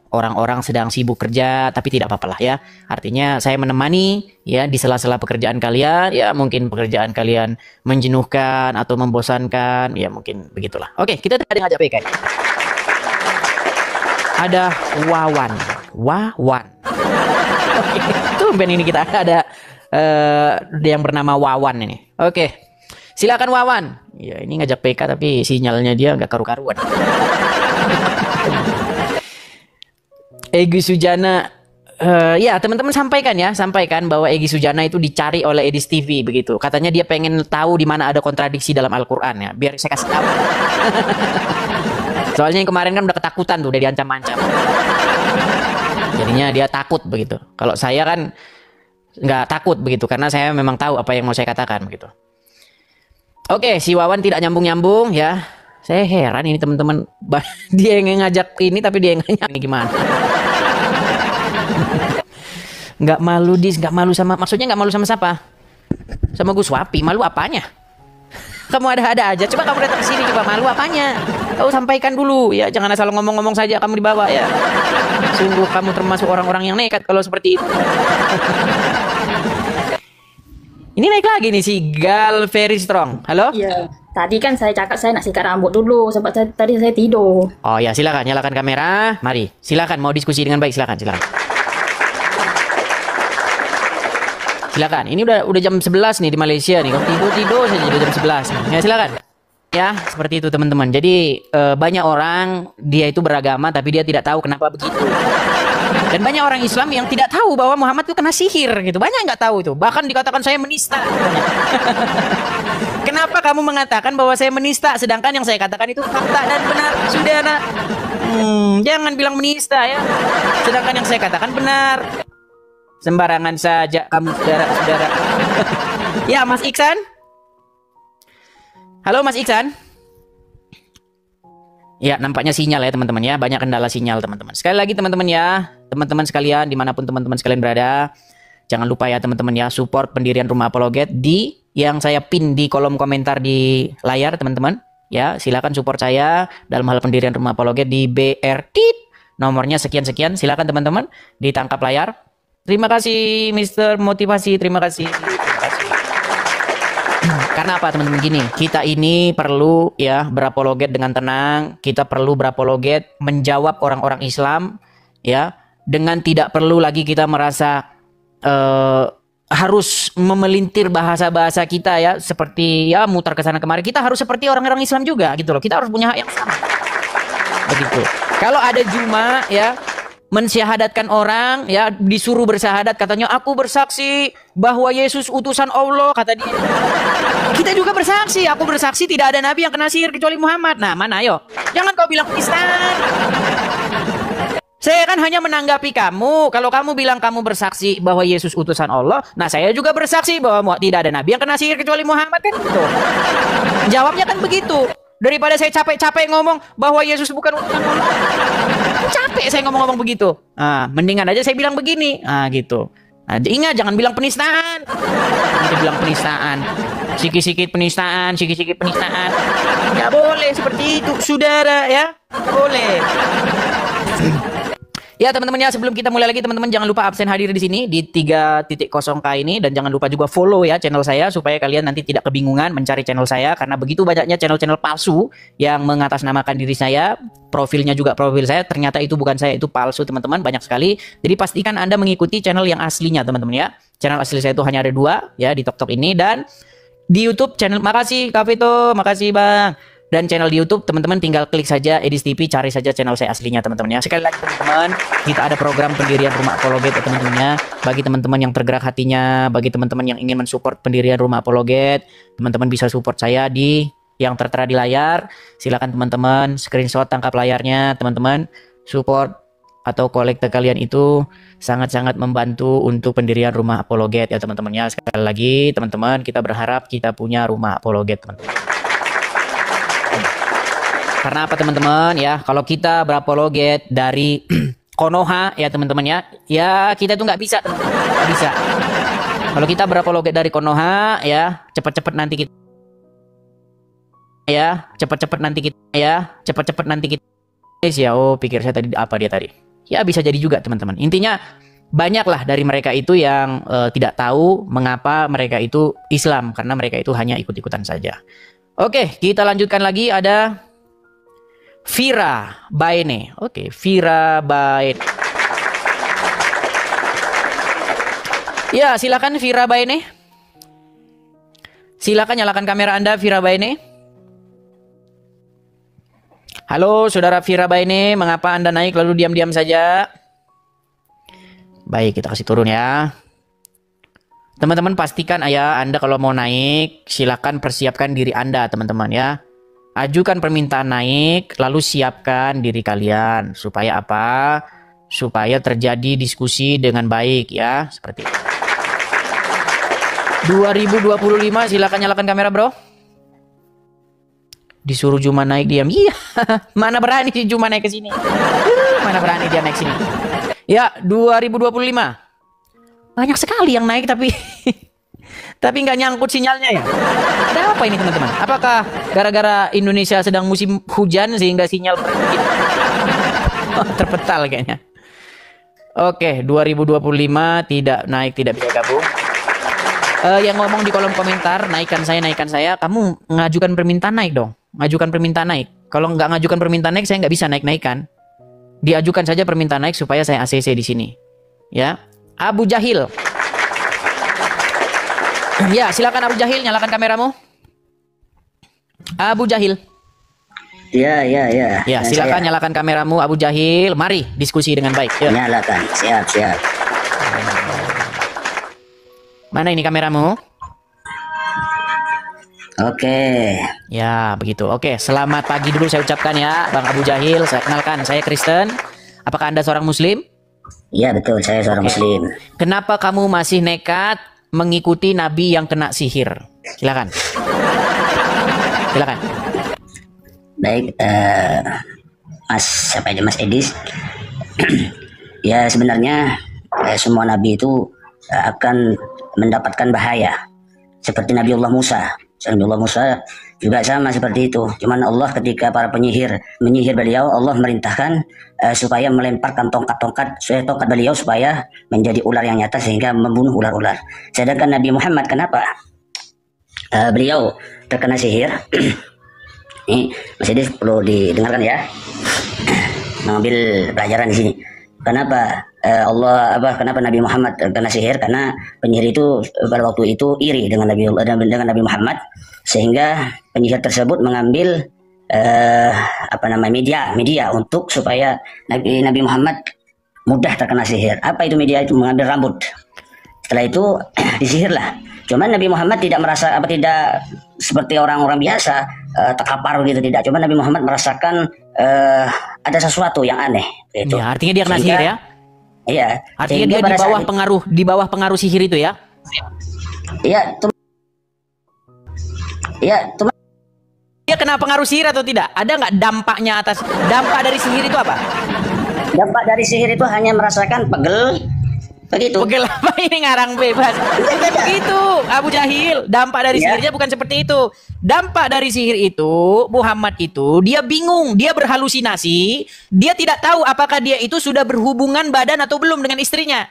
orang-orang sedang sibuk kerja, tapi tidak apa-apa lah ya. Artinya saya menemani ya di sela-sela pekerjaan kalian. Ya mungkin pekerjaan kalian menjenuhkan atau membosankan, ya mungkin begitulah. Oke, kita tadi ngajak PK. Ada Wawan. Tumben ini kita ada yang bernama Wawan ini. Oke, silakan Wawan. Ya ini ngajak PK tapi sinyalnya dia nggak karu-karuan. Egy Sujana, ya teman-teman sampaikan bahwa Egy Sujana itu dicari oleh Edis TV begitu. Katanya dia pengen tahu di mana ada kontradiksi dalam Al-Quran ya. Biar saya kasih tahu. Soalnya yang kemarin kan udah ketakutan tuh, udah diancam-ancam. Jadinya dia takut begitu. Kalau saya kan nggak takut begitu karena saya memang tahu apa yang mau saya katakan begitu. Oke, si Wawan tidak nyambung-nyambung ya. Saya heran ini teman-teman. Dia yang ngajak ini tapi dia yang ngajak ini gimana? Nggak malu nggak malu sama, maksudnya nggak malu sama siapa? sama Gus Wapi, malu apanya? Kamu ada-ada aja. Coba kamu datang ke sini, coba malu apanya? Kau sampaikan dulu ya, jangan asal ngomong-ngomong saja kamu dibawa ya. Sungguh kamu termasuk orang-orang yang nekat kalau seperti itu. Ini naik lagi nih si Gal Very Strong. Halo? Iya. Tadi kan saya cakap saya nak sikat rambut dulu sebab tadi saya tidur. Oh ya, silakan nyalakan kamera. Mari, silakan mau diskusi dengan baik, silakan. Silakan. Ini udah jam 11 nih di Malaysia nih. Kamu tidur saja udah jam 11 nih. Ya, silakan. Ya, seperti itu teman-teman. Jadi banyak orang dia itu beragama tapi dia tidak tahu kenapa begitu. Dan banyak orang Islam yang tidak tahu bahwa Muhammad itu kena sihir gitu. Banyak yang nggak tahu itu. Bahkan dikatakan saya menista. Kenapa kamu mengatakan bahwa saya menista sedangkan yang saya katakan itu fakta dan benar? Saudara. Jangan bilang menista ya. Sedangkan yang saya katakan benar. Sembarangan saja kamu saudara-saudara. Ya, Mas Iksan. Halo Mas Iksan. Ya, nampaknya sinyal ya teman-teman ya. Banyak kendala sinyal teman-teman. Sekali lagi teman-teman ya. Teman-teman sekalian, dimanapun teman-teman sekalian berada. Jangan lupa ya teman-teman ya. Support pendirian Rumah Apologet di yang saya pin di kolom komentar di layar teman-teman. Ya, silakan support saya dalam hal pendirian Rumah Apologet di BR Tit. Nomornya sekian-sekian. Silakan teman-teman ditangkap layar. Terima kasih Mr. Motivasi. Terima kasih. Karena apa teman-teman gini, kita ini perlu ya berapologet dengan tenang, kita perlu berapologet menjawab orang-orang Islam ya, dengan tidak perlu lagi kita merasa harus memelintir bahasa-bahasa kita ya, seperti ya mutar ke sana kemari. Kita harus seperti orang-orang Islam juga gitu loh. Kita harus punya hak yang sama. Begitu. Kalau ada Juma ya mensyahadatkan orang ya, disuruh bersyahadat, katanya aku bersaksi bahwa Yesus utusan Allah, kata dia. Kita juga bersaksi, aku bersaksi tidak ada nabi yang kena sihir kecuali Muhammad. Nah, mana ayo? Jangan kau bilang Kristen. Saya kan hanya menanggapi kamu. Kalau kamu bilang kamu bersaksi bahwa Yesus utusan Allah, nah saya juga bersaksi bahwa tidak ada nabi yang kena sihir kecuali Muhammad, kan gitu. Jawabnya kan begitu. Daripada saya capek-capek ngomong bahwa Yesus bukan utusan Allah. Capek saya ngomong-ngomong begitu. Nah, mendingan aja saya bilang begini. Nah, gitu. Nah, ingat jangan bilang penistaan. Nanti bilang penistaan. Sikit-sikit penistaan, sikit-sikit penistaan. Nggak boleh seperti itu, saudara ya. Nggak boleh. Ya teman-teman ya, sebelum kita mulai lagi teman-teman jangan lupa absen hadir di sini di 3.0K ini, dan jangan lupa juga follow ya channel saya supaya kalian nanti tidak kebingungan mencari channel saya, karena begitu banyaknya channel-channel palsu yang mengatasnamakan diri saya, profilnya juga profil saya, ternyata itu bukan saya, itu palsu teman-teman, banyak sekali. Jadi pastikan Anda mengikuti channel yang aslinya teman-teman ya. Channel asli saya itu hanya ada 2 ya di TikTok ini, dan di YouTube channel, makasih Kak Vito, makasih Bang. Dan channel di YouTube teman-teman tinggal klik saja Edis TV, cari saja channel saya aslinya teman-teman ya. Sekali lagi teman-teman, kita ada program pendirian Rumah Apologet ya teman-teman ya. Bagi teman-teman yang tergerak hatinya, bagi teman-teman yang ingin mensupport pendirian Rumah Apologet, teman-teman bisa support saya di yang tertera di layar. Silakan teman-teman screenshot, tangkap layarnya teman-teman. Support atau kolekte kalian itu sangat-sangat membantu untuk pendirian Rumah Apologet ya teman-teman ya. Sekali lagi teman-teman, kita berharap kita punya Rumah Apologet teman-teman. Karena apa teman-teman ya, kalau kita berapologet dari Konoha ya teman-teman ya, ya kita itu nggak bisa teman-teman, nggak bisa. Kalau kita berapologet dari Konoha ya, cepat-cepat nanti kita ya, cepat-cepat nanti kita ya, cepat-cepat nanti kita ya. Oh, pikir saya tadi apa dia tadi? Ya bisa jadi juga teman-teman. Intinya banyaklah dari mereka itu yang tidak tahu mengapa mereka itu Islam, karena mereka itu hanya ikut-ikutan saja. Oke, kita lanjutkan lagi. Ada Vira Baene. Oke, Vira Baene. Ya, silakan Vira Baene. Silakan nyalakan kamera Anda, Vira Baene. Halo, saudara Vira Baene, mengapa Anda naik lalu diam-diam saja? Baik, kita kasih turun ya. Teman-teman pastikan ya, Anda kalau mau naik, silakan persiapkan diri Anda, teman-teman ya. Ajukan permintaan naik, lalu siapkan diri kalian. Supaya apa? Supaya terjadi diskusi dengan baik ya. Seperti itu. 2025, silakan nyalakan kamera bro. Disuruh Juma naik diam. Iya, mana berani si Juma naik ke sini. Mana berani dia naik sini. Ya, 2025. Banyak sekali yang naik tapi Tapi nggak nyangkut sinyalnya ya. Ada apa ini teman-teman? Apakah gara-gara Indonesia sedang musim hujan sehingga sinyal terpetal kayaknya? Oke, 2025 tidak naik, tidak bisa gabung. Yang ngomong di kolom komentar, naikkan saya. Kamu ngajukan permintaan naik dong. Ngajukan permintaan naik. Kalau nggak ngajukan permintaan naik, saya nggak bisa naik-naikan. Diajukan saja permintaan naik supaya saya ACC di sini. Ya, Abu Jahil. Ya, silakan Abu Jahil, nyalakan kameramu. Abu Jahil. Ya. Ya, silakan nyalakan kameramu Abu Jahil. Mari diskusi dengan baik. Ya. Nyalakan. Siap. Mana ini kameramu? Oke. Ya, begitu. Oke, selamat pagi dulu saya ucapkan ya, Bang Abu Jahil. Saya kenalkan, saya Kristen. Apakah Anda seorang Muslim? Iya, betul. Saya seorang Muslim. Kenapa kamu masih nekat mengikuti nabi yang kena sihir? Silakan. Baik, Mas Edis. Ya, sebenarnya semua nabi itu akan mendapatkan bahaya. Seperti Nabiullah Musa. Nabiullah Musa juga sama seperti itu. Cuman Allah ketika para penyihir menyihir beliau, Allah merintahkan supaya melemparkan tongkat beliau supaya menjadi ular yang nyata sehingga membunuh ular-ular. Sedangkan Nabi Muhammad kenapa beliau terkena sihir? Ini Mas Edis perlu didengarkan ya. Mengambil pelajaran di sini. Kenapa kenapa Nabi Muhammad kena sihir? Karena penyihir itu pada waktu itu iri dengan Nabi Muhammad, sehingga penyihir tersebut mengambil media untuk supaya Nabi Muhammad mudah terkena sihir. Apa itu media itu? Mengambil rambut. Setelah itu disihirlah. Cuman Nabi Muhammad tidak tidak seperti orang-orang biasa terkapar gitu, tidak. Cuman Nabi Muhammad merasakan ada sesuatu yang aneh gitu. Ya, artinya dia kena sihir ya? Iya. Artinya dia di bawah pengaruh sihir itu ya? Iya, dia kena pengaruh sihir atau tidak? Ada nggak dampaknya dampak dari sihir itu apa? Dampak dari sihir itu hanya merasakan pegel. Begitu. Pegel apa ini ngarang bebas? Bukan begitu, Abu Jahil. Dampak dari sihirnya bukan seperti itu. Dampak dari sihir itu, Muhammad itu, dia bingung, dia berhalusinasi, dia tidak tahu apakah dia itu sudah berhubungan badan atau belum dengan istrinya.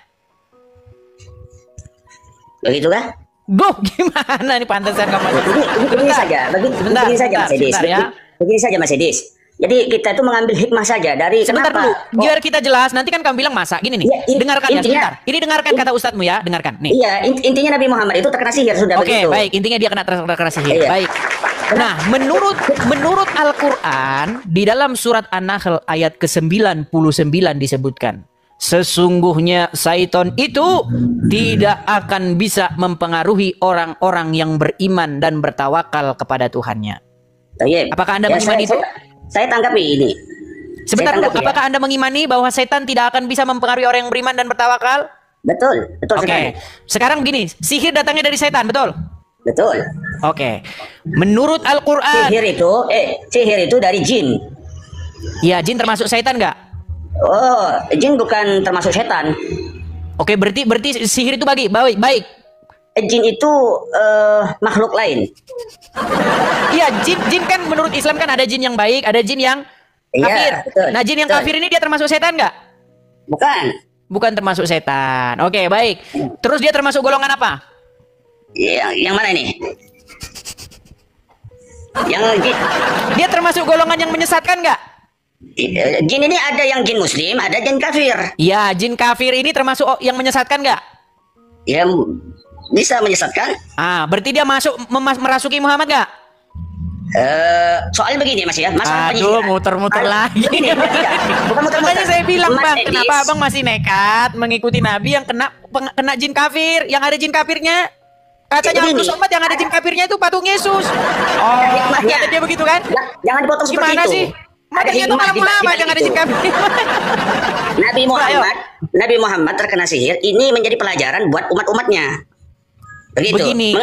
Begitu kan? Duh, gimana nih pantesan kamu? Begini saja, begini saja Mas Edis. Jadi kita itu mengambil hikmah saja dari sebentar dulu, biar kita jelas. Nanti kan kamu bilang masa gini nih. Ya, dengarkan ya sebentar. Ini dengarkan kata ustadzmu ya, dengarkan nih. Iya, intinya Nabi Muhammad itu terkena sihir sudah begitu. Oke, baik. Intinya dia kena sihir. Iya. Baik. Nah, menurut Al-Qur'an di dalam surat An-Nahl ayat ke-99 disebutkan, sesungguhnya syaitan itu tidak akan bisa mempengaruhi orang-orang yang beriman dan bertawakal kepada Tuhannya. Apakah Anda mengimani itu? Saya tanggapi ini. Sebentar dulu, apakah Anda mengimani bahwa setan tidak akan bisa mempengaruhi orang yang beriman dan bertawakal? Betul sekali. Sekarang begini, sihir datangnya dari setan, betul? Betul. Oke. Menurut Al-Qur'an, sihir itu dari jin. Iya, jin termasuk setan nggak? Oh, jin bukan termasuk setan. Oke, berarti sihir itu baik. Jin itu makhluk lain. Iya, jin kan menurut Islam kan ada jin yang baik, ada jin yang kafir. Betul, nah, jin yang kafir ini dia termasuk setan nggak? Bukan termasuk setan. Oke, baik. Terus dia termasuk golongan apa? Yang mana ini? Yang jin. Dia termasuk golongan yang menyesatkan nggak? Jin ini ada yang jin muslim, ada jin kafir. Iya, jin kafir ini termasuk yang menyesatkan nggak? Ya, bisa menyesatkan. Berarti dia merasuki Muhammad nggak? Soalnya begini Mas ya, aduh, muter-muter lagi. Bukan muter-muter. Makanya saya bilang Bang, kenapa Abang masih nekat mengikuti Nabi yang kena jin kafir, yang ada jin kafirnya? Katanya Abdul Somad yang ada jin kafirnya itu patung Yesus. Ternyata dia begitu kan? Jangan dipotong seperti itu. Gimana sih? Makanya itu malah Muhammad yang ada jin kafir. Nabi Muhammad terkena sihir, ini menjadi pelajaran buat umat-umatnya. Begini,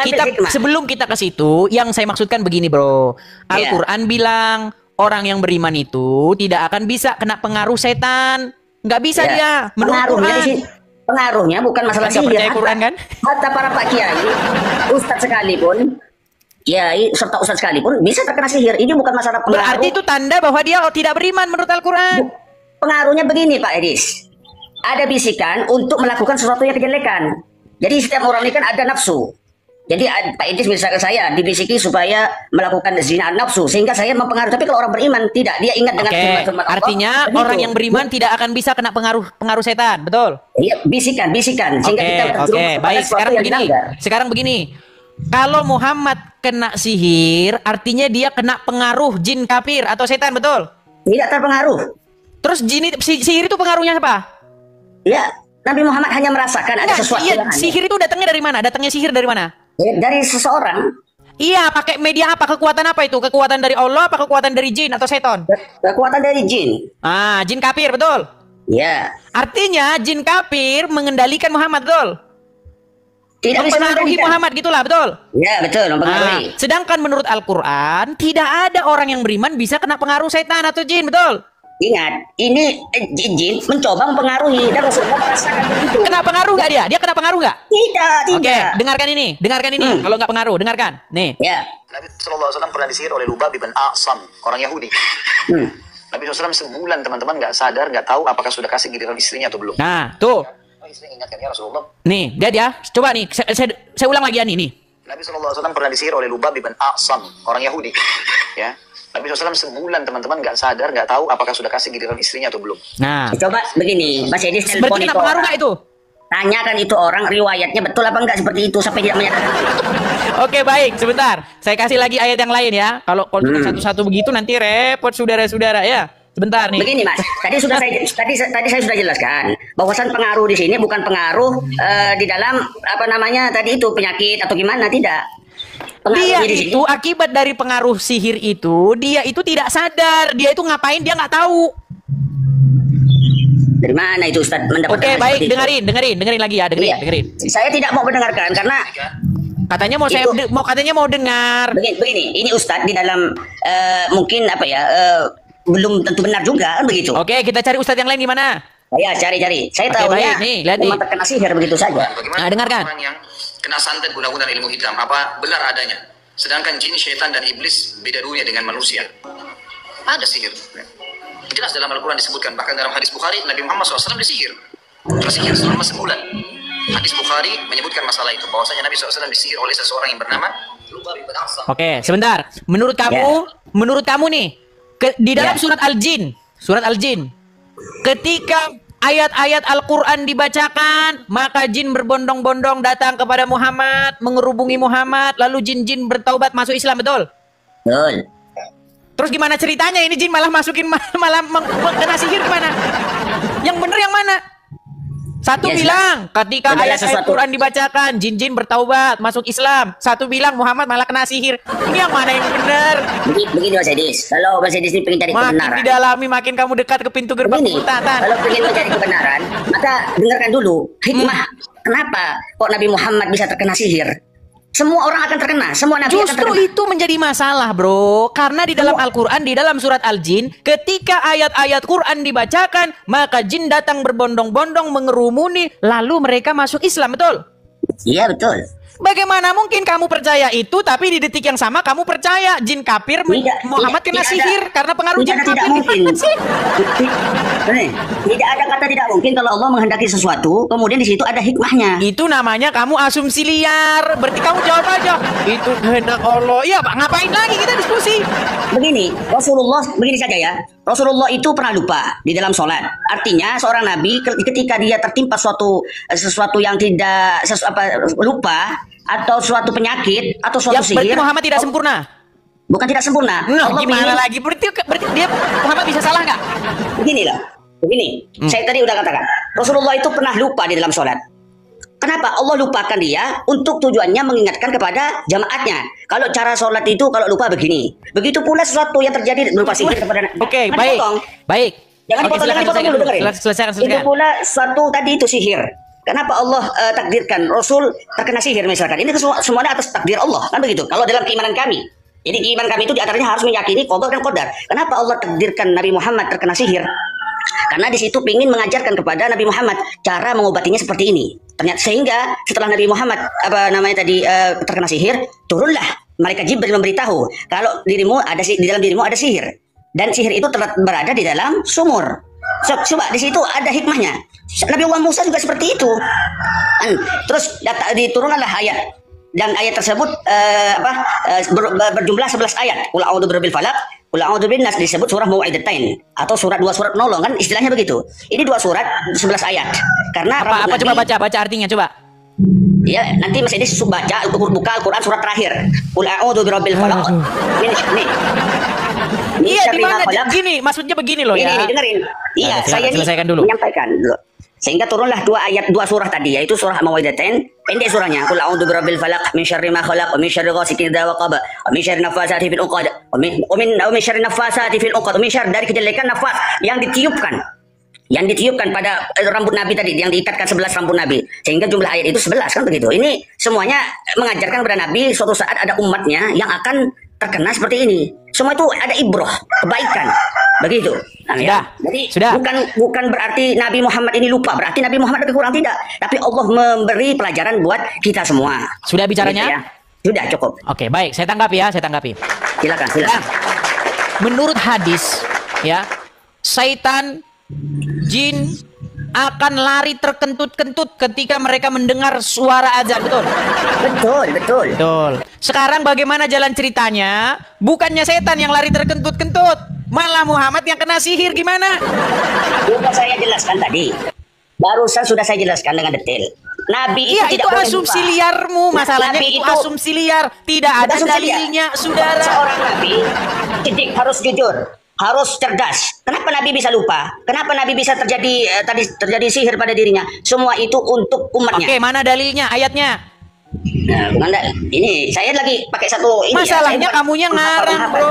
sebelum kita ke situ, yang saya maksudkan begini bro, Al-Quran bilang orang yang beriman itu tidak akan bisa kena pengaruh setan, nggak bisa dia. Menurut Quran, Pengaruhnya bukan masalah Nggak sihir. percaya Quran kan? Hatta para pak kiai, ustadz sekalipun, kiai serta ustadz sekalipun bisa terkena sihir. Ini bukan masalah pengaruh. Berarti itu tanda bahwa dia tidak beriman menurut Al-Quran. Pengaruhnya begini Pak Edis. Ada bisikan untuk melakukan sesuatu yang kejelekan. Jadi setiap orang ini kan ada nafsu. Jadi Pak Idris misalkan saya dibisiki supaya melakukan zina nafsu sehingga saya mempengaruhi. Tapi kalau orang beriman tidak, dia ingat dengan firman Allah. Artinya orang yang beriman tidak akan bisa kena pengaruh setan, betul? Iya, bisikan sehingga kita Oke, baik. Sekarang begini. Kalau Muhammad kena sihir, artinya dia kena pengaruh jin kafir atau setan, betul? Tidak terpengaruh. Terus sihir itu pengaruhnya apa? Ya, Nabi Muhammad hanya merasakan ada sesuatu yang aneh. Sihir itu datangnya dari mana? Datangnya sihir dari mana? Dari seseorang. Iya, pakai media apa? Kekuatan apa itu? Kekuatan dari Allah apa kekuatan dari jin atau setan? Kekuatan dari jin. Ah, jin kafir, betul? Ya. Artinya jin kafir mengendalikan Muhammad, betul? Tidak bisa mempengaruhi Muhammad gitulah, betul? Ya, betul, mempengaruhi. Sedangkan menurut Al-Quran, tidak ada orang yang beriman bisa kena pengaruh setan atau jin, betul? Ingat, ini jin mencoba mempengaruhi dan Rasulullah merasakan begitu. Kena pengaruh nggak dia? Dia kena pengaruh nggak? Tidak. Oke, dengarkan ini. Kalau nggak pengaruh, dengarkan. Nih. Ya. Nabi SAW pernah disihir oleh Lubab bin A'sam, orang Yahudi. Nabi SAW sebulan teman-teman nggak sadar, nggak tahu apakah sudah kasih giliran istrinya atau belum. Nah, tuh. Istri ingatkan ya Rasulullah. Nih, lihat ya. Coba nih, saya ulang lagi ya nih. Nabi SAW pernah disihir oleh Lubab bin A'sam, orang Yahudi. Ya. Nabi SAW sebulan teman-teman nggak sadar, nggak tahu apakah sudah kasih giliran istrinya atau belum. Nah, coba begini, Mas Edis telepon berarti kena pengaruh nggak itu? Tanyakan itu orang riwayatnya betul apa enggak seperti itu sampai tidak menyatakan. Oke, baik, sebentar. Saya kasih lagi ayat yang lain ya. Kalau satu-satu begitu nanti repot saudara-saudara ya. Sebentar nih. Begini Mas, tadi saya sudah jelaskan bahwasan pengaruh di sini bukan pengaruh di dalam apa namanya tadi itu penyakit atau gimana, tidak. Dia itu akibat dari pengaruh sihir itu, dia itu tidak sadar, dia itu ngapain dia nggak tahu. Dari mana itu Ustaz mendapatkan? Oke, baik, dengerin lagi ya, dengerin. Saya tidak mau mendengarkan karena katanya katanya mau dengar. Begini, ini Ustaz di dalam mungkin apa ya belum tentu benar juga kan begitu. Oke, kita cari Ustaz yang lain gimana? Ya, cari. Saya tahu ya. Memang terkena sihir begitu saja. Nah, dengarkan. Orang yang kena santet guna-guna ilmu hitam, apa benar adanya? Sedangkan jin, syaitan, dan iblis beda dunia dengan manusia. Ada sihir. Jelas dalam Al-Quran disebutkan, bahkan dalam hadis Bukhari, Nabi Muhammad SAW disihir. Tersihir selama sebulan. Hadis Bukhari menyebutkan masalah itu, bahwasanya Nabi SAW disihir oleh seseorang yang bernama Lubab bin A'sam. Oke, sebentar. Menurut kamu nih, di dalam surat Al-Jin, ketika ayat-ayat Al-Quran dibacakan, maka jin berbondong-bondong datang kepada Muhammad, mengerubungi Muhammad, lalu jin-jin bertaubat masuk Islam, betul? Betul. Terus gimana ceritanya ini jin malah kena sihir gimana? Yang bener yang mana? Satu bilang ketika ayat-ayat Quran dibacakan, jin-jin bertaubat masuk Islam. Satu bilang Muhammad malah kena sihir. Ini yang mana yang benar? Begini Mas Edis, kalau Mas Edis ini pengen cari kebenaran, makin didalami makin kamu dekat ke pintu gerbang hutan. Kalau pengen mencari kebenaran, maka dengarkan dulu hikmah. Kenapa kok Nabi Muhammad bisa terkena sihir? Semua orang akan terkena, semua nabi akan terkena. Justru itu menjadi masalah, bro. Karena di dalam Al-Quran, di dalam surat Al-Jin, ketika ayat-ayat Quran dibacakan, maka jin datang berbondong-bondong mengerumuni, lalu mereka masuk Islam, betul? Iya, betul. Bagaimana mungkin kamu percaya itu, tapi di detik yang sama kamu percaya jin kafir Muhammad kena sihir karena pengaruh jin kafir? Tidak mungkin. Tidak ada kata tidak mungkin kalau Allah menghendaki sesuatu, kemudian di situ ada hikmahnya. Itu namanya kamu asumsi liar. Berarti kamu jawab aja. Itu kehendak Allah. Iya, Pak. Ngapain lagi kita diskusi? Begini, begini saja ya. Rasulullah itu pernah lupa di dalam sholat. Artinya seorang nabi ketika dia tertimpa sesuatu yang tidak lupa atau suatu penyakit atau suatu sihir. Berarti Muhammad tidak sempurna. Bukan tidak sempurna. Allah gimana lagi? Berarti dia Muhammad bisa salah nggak? Begini. Saya tadi udah katakan. Rasulullah itu pernah lupa di dalam sholat. Kenapa? Allah lupakan dia untuk tujuannya mengingatkan kepada jamaatnya. Kalau cara sholat itu kalau lupa begini. Begitu pula sesuatu yang terjadi berupa sihir kepada. Oke, baik. Jangan dipotong dulu, dengerin. Selesaikan. Itu pula satu tadi itu sihir. Kenapa Allah takdirkan Rasul terkena sihir misalkan? Ini semuanya atas takdir Allah, kan begitu. Kalau dalam keimanan kami. Jadi keimanan kami itu diantaranya harus meyakini qada dan qadar. Kenapa Allah takdirkan Nabi Muhammad terkena sihir? karena di situ ingin mengajarkan kepada Nabi Muhammad cara mengobatinya seperti ini. Ternyata sehingga setelah Nabi Muhammad terkena sihir, turunlah malaikat Jibril memberitahu kalau dirimu ada di dalam dirimu ada sihir, dan sihir itu berada di dalam sumur. Coba di situ ada hikmahnya. Nabi Allah Musa juga seperti itu. Terus diturunkanlah ayat, dan ayat tersebut berjumlah 11 ayat. Qul a'udzu birabbil falaq, qul a'udzu bin nas, disebut surah Mau'idatain atau dua surat penolong, kan istilahnya begitu. Ini 2 surat 11 ayat. Karena apa coba baca artinya coba. Ya, nanti Mas Edi buka Al-Quran surat terakhir. Qul a'udzu birabbil falaq. Nih. Iya, di mana? Gini, maksudnya begini loh ya. Ini dengerin. Iya, saya ini menyampaikan dulu. Sehingga turunlah 2 surah tadi, yaitu surah Mau'idatain, pendek surahnya. Qul a'udzu birabbil falaq min syarri ma khalaq wa min syarri ghasikin idza waqab wa min syarri nafasati fil 'uqad wa min syarri nafasati fil 'uqad wa min syarri dari kejelekan nafas yang ditiupkan pada rambut Nabi tadi, yang diikatkan 11 rambut Nabi, sehingga jumlah ayat itu 11, kan begitu. Ini semuanya mengajarkan kepada Nabi suatu saat ada umatnya yang akan terkena seperti ini. Semua itu ada ibroh, kebaikan, begitu. Jadi bukan berarti Nabi Muhammad ini lupa, berarti Nabi Muhammad lebih kurang, tidak. Tapi Allah memberi pelajaran buat kita semua. Sudah bicaranya? Gitu ya. Sudah cukup. Oke, baik, saya tanggapi. Silakan. Menurut hadis, ya, syaitan, jin akan lari terkentut-kentut ketika mereka mendengar suara azan, betul? Betul. Sekarang bagaimana jalan ceritanya? Bukannya setan yang lari terkentut-kentut, malah Muhammad yang kena sihir, gimana? Sudah saya jelaskan tadi. Barusan sudah saya jelaskan dengan detail. Nabi itu tidak boleh asumsi lupa. liarmu, masalahnya Nabi itu asumsi liar, tidak ada dalilnya, saudara. Seorang Nabi harus jujur, harus cerdas. Kenapa Nabi bisa lupa? Kenapa Nabi bisa terjadi sihir pada dirinya? Semua itu untuk umatnya. Oke, mana dalilnya, ayatnya? Nah, ini saya lagi pakai satu ini. Masalahnya kamunya ngarang, bro.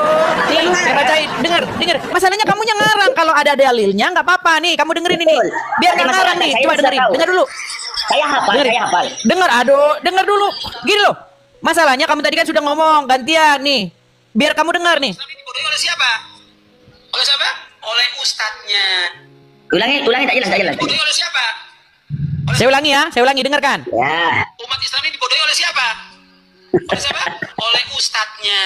Nih, saya bacain. Dengar. Masalahnya kamunya ngarang. Kalau ada dalilnya nggak apa-apa nih. Kamu dengerin ini. Biar nggak ngarang nih. Coba dengerin. Dengar dulu. Saya hafal. Dengar dulu. Gini loh. Masalahnya kamu tadi kan sudah ngomong gantian nih. Biar kamu dengar nih. Oleh siapa? Oleh siapa? Oleh ustadznya. Ulangi tak jelas. Oleh siapa? Saya ulangi, dengarkan. Ya. Umat Islam ini dibodohi oleh siapa? Oleh siapa? Oleh ustadznya,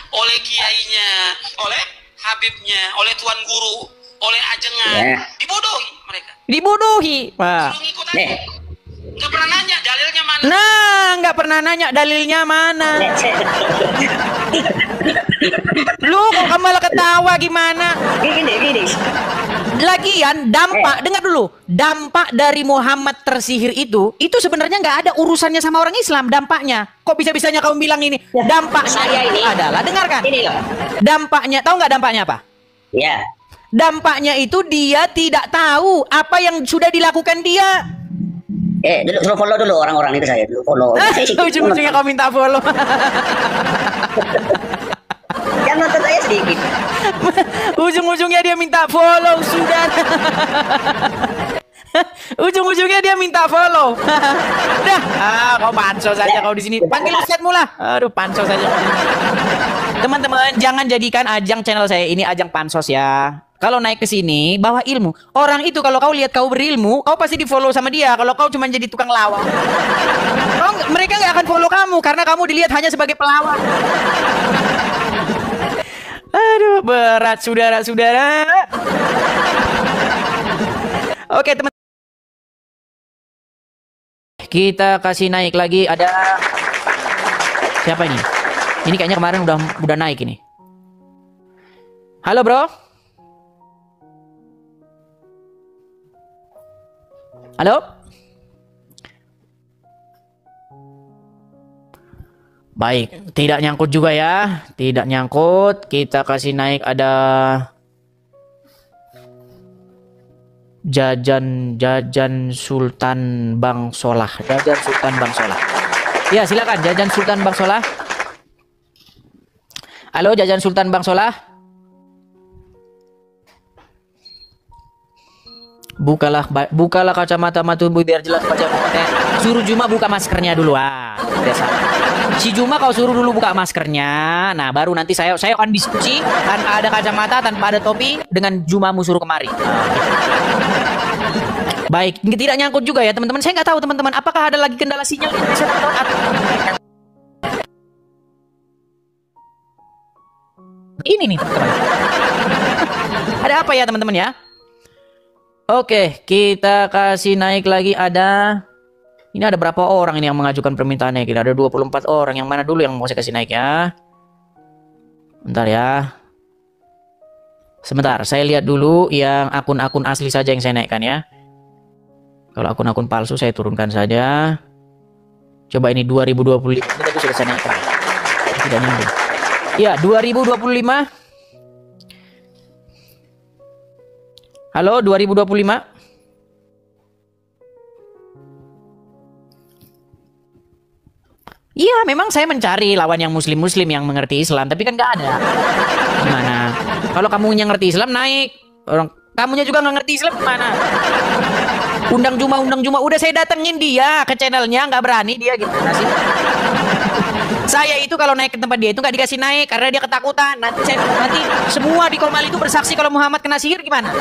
oleh kiainya, oleh habibnya, oleh tuan guru, oleh ajengan. Ya. Dibodohi mereka. Wah. Nggak pernah nanya dalilnya mana. Nggak pernah nanya dalilnya mana. Lu kok kamu malah ketawa gimana? Gini. Lagian dengar dulu, dampak dari Muhammad tersihir itu sebenarnya nggak ada urusannya sama orang Islam. Dampaknya, kok bisa-bisanya kamu bilang ini? Dampaknya saya ini adalah, dengarkan. Ini loh. Dampaknya, tahu nggak dampaknya apa? Ya. Dampaknya itu dia tidak tahu apa yang sudah dilakukan dia. Dulu follow dulu orang-orang itu, saya dulu follow. Ujung-ujungnya kau minta follow. Yang nonton saya sedikit. Ujung-ujungnya dia minta follow, sudah. Ujung-ujungnya dia minta follow. Udah, kau pansos saja kau di sini. Panggil ustadzmu lah. Aduh, pansos saja. Teman-teman, jangan jadikan ajang channel saya ini ajang pansos ya. Kalau naik ke sini bawa ilmu. Orang itu kalau kau lihat kau berilmu, kau pasti di-follow sama dia. Kalau kau cuma jadi tukang lawak, mereka nggak akan follow kamu karena kamu dilihat hanya sebagai pelawak. Aduh, berat saudara-saudara. Oke, teman. Kita kasih naik lagi, ada siapa ini? Ini kayaknya kemarin udah naik ini. Halo, bro. Halo? Baik, tidak nyangkut juga ya. Tidak nyangkut. Kita kasih naik, ada Jajan Sultan Bang Solah. Jajan Sultan Bang Solah. Ya, silakan Jajan Sultan Bang Solah. Halo, Jajan Sultan Bang Solah. Bukalah kacamata matu biar jelas baca. Suruh Juma buka maskernya dulu. Biasa. Si Juma kau suruh dulu buka maskernya. Nah, baru nanti saya akan diskusi tanpa ada kacamata, tanpa ada topi dengan Juma suruh kemari. Baik, tidak nyangkut juga ya teman-teman. Saya nggak tahu teman-teman, apakah ada lagi kendala sinyal di Indonesia ini nih teman-teman. Ada apa ya teman-teman ya? Oke, kita kasih naik lagi. Ini ada berapa orang ini yang mengajukan permintaannya? Kita ada 24 orang. Yang mana dulu yang mau saya kasih naik ya? Bentar ya. Sebentar, saya lihat dulu yang akun-akun asli saja yang saya naikkan ya. Kalau akun-akun palsu saya turunkan saja. Coba ini 2025. Ini tadi sudah saya naikkan. Tidak nyambung. Ya, 2025. Halo, 2025. Iya, memang saya mencari lawan yang muslim-muslim yang mengerti Islam, tapi kan nggak ada. Gimana? Kalau kamunya ngerti Islam naik, orang kamunya juga nggak ngerti Islam gimana? Undang Juma, udah saya datengin dia ke channelnya, nggak berani dia gitu. Saya itu kalau naik ke tempat dia itu nggak dikasih naik karena dia ketakutan. Nanti semua di Komal itu bersaksi kalau Muhammad kena sihir gimana?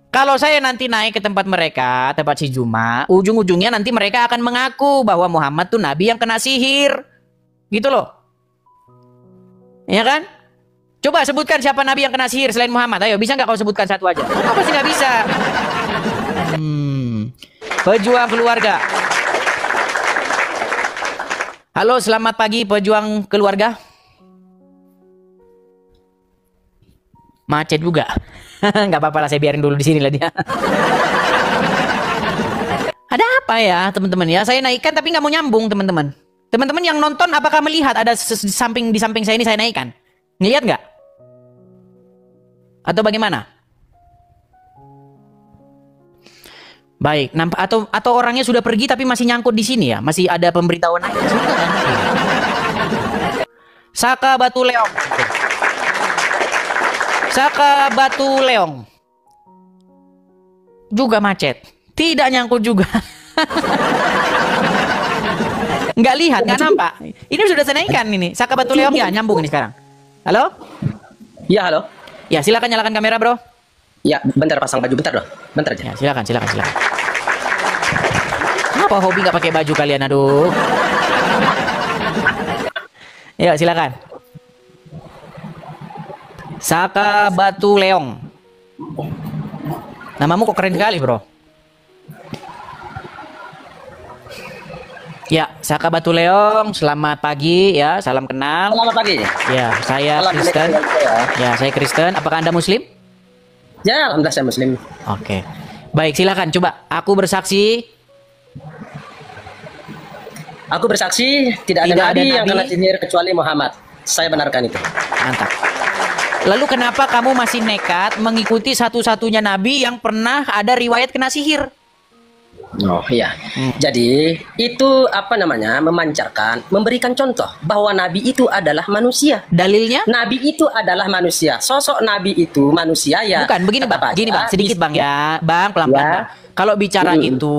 Kalau saya nanti naik ke tempat mereka, tempat si Juma, ujung-ujungnya nanti mereka akan mengaku bahwa Muhammad tuh nabi yang kena sihir. Gitu loh. Ya kan? Coba sebutkan siapa nabi yang kena sihir selain Muhammad. Ayo, bisa nggak kau sebutkan satu aja? Kau pasti nggak bisa. Pejuang keluarga. Halo, selamat pagi pejuang keluarga. Macet juga. Nggak apa-apa lah, saya biarin dulu di sini lah dia. Ada apa ya teman-teman ya? Saya naikkan tapi nggak mau nyambung teman-teman. Teman-teman yang nonton apakah melihat ada di samping saya ini saya naikkan? Ngelihat nggak? Atau bagaimana? Baik, atau orangnya sudah pergi tapi masih nyangkut di sini ya? Masih ada pemberitahuan naik. Saka Batu Leong. Saka Batu Leong. Juga macet. Tidak nyangkut juga. Nggak lihat, nggak nampak. Ini sudah saya naikkan ini. Saka Batu Leong ya, nyambung ini sekarang. Halo? Ya, halo. Ya, silakan nyalakan kamera, bro. Ya, bentar pasang baju, bentar dong. Bentar aja. Ya, silakan. Kenapa hobi nggak pakai baju kalian, aduh. Ya, silakan. Saka Batu Leong. Namamu kok keren sekali, bro. Ya, Saka Batu Leong, selamat pagi ya, salam kenal. Selamat pagi. Ya, saya Kristen. Ya, saya Kristen. Apakah Anda Muslim? Ya, alhamdulillah saya Muslim. Oke. Baik, silakan coba. Aku bersaksi. Aku bersaksi tidak ada nabi yang kena sihir kecuali Muhammad. Saya benarkan itu. Mantap. Lalu kenapa kamu masih nekat mengikuti satu-satunya nabi yang pernah ada riwayat kena sihir? Oh iya. Jadi itu apa namanya, memancarkan, memberikan contoh bahwa nabi itu adalah manusia. Dalilnya? Nabi itu adalah manusia. Sosok nabi itu manusia ya. Bukan, begini Bang. Gini Bang, sedikit Bang ya. Bang, pelan-pelan. Ya. Bang. Kalau bicara itu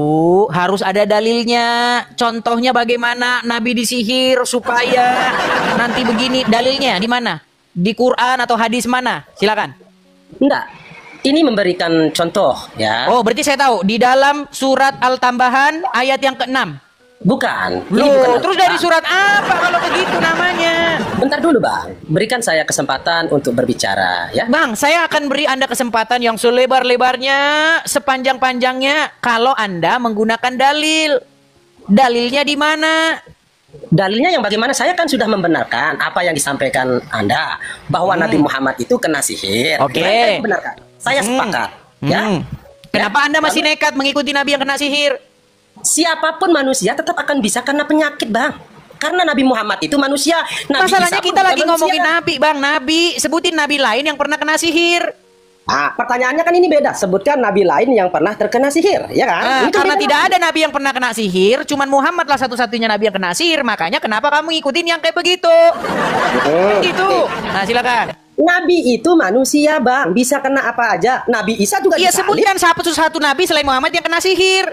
harus ada dalilnya. Contohnya bagaimana nabi disihir supaya nanti begini. Dalilnya di mana? Di Quran atau hadis mana? Silakan. Enggak. Ini memberikan contoh ya. Oh, berarti saya tahu di dalam surat Al-Tambahan ayat yang ke-6. Bukan. Loh, terus dari surat apa kalau begitu namanya? Bentar dulu, Bang. Berikan saya kesempatan untuk berbicara ya. Bang, saya akan beri Anda kesempatan yang selebar-lebarnya, sepanjang-panjangnya kalau Anda menggunakan dalil. Dalilnya di mana? Dalilnya yang bagaimana? Saya kan sudah membenarkan apa yang disampaikan Anda bahwa Nabi Muhammad itu kena sihir. Oke. Saya benarkan. Saya sepakat. Ya. Kenapa Anda masih nekat mengikuti Nabi yang kena sihir? Siapapun manusia tetap akan bisa kena penyakit, Bang. Karena Nabi Muhammad itu manusia. Nabi Masalahnya Isa kita lagi manusia. ngomongin Nabi, Bang. Nabi, sebutin Nabi lain yang pernah kena sihir. Ah, pertanyaannya kan ini beda. Sebutkan Nabi lain yang pernah terkena sihir, ya kan? Karena tidak ada Nabi yang pernah kena sihir, cuman Muhammad lah satu-satunya Nabi yang kena sihir. Makanya kenapa kamu ngikutin yang kayak begitu? Gitu. Nah, silakan. Nabi itu manusia, Bang. Bisa kena apa aja. Nabi Isa juga Iya, bisa. sebutkan satu Nabi selain Muhammad yang kena sihir.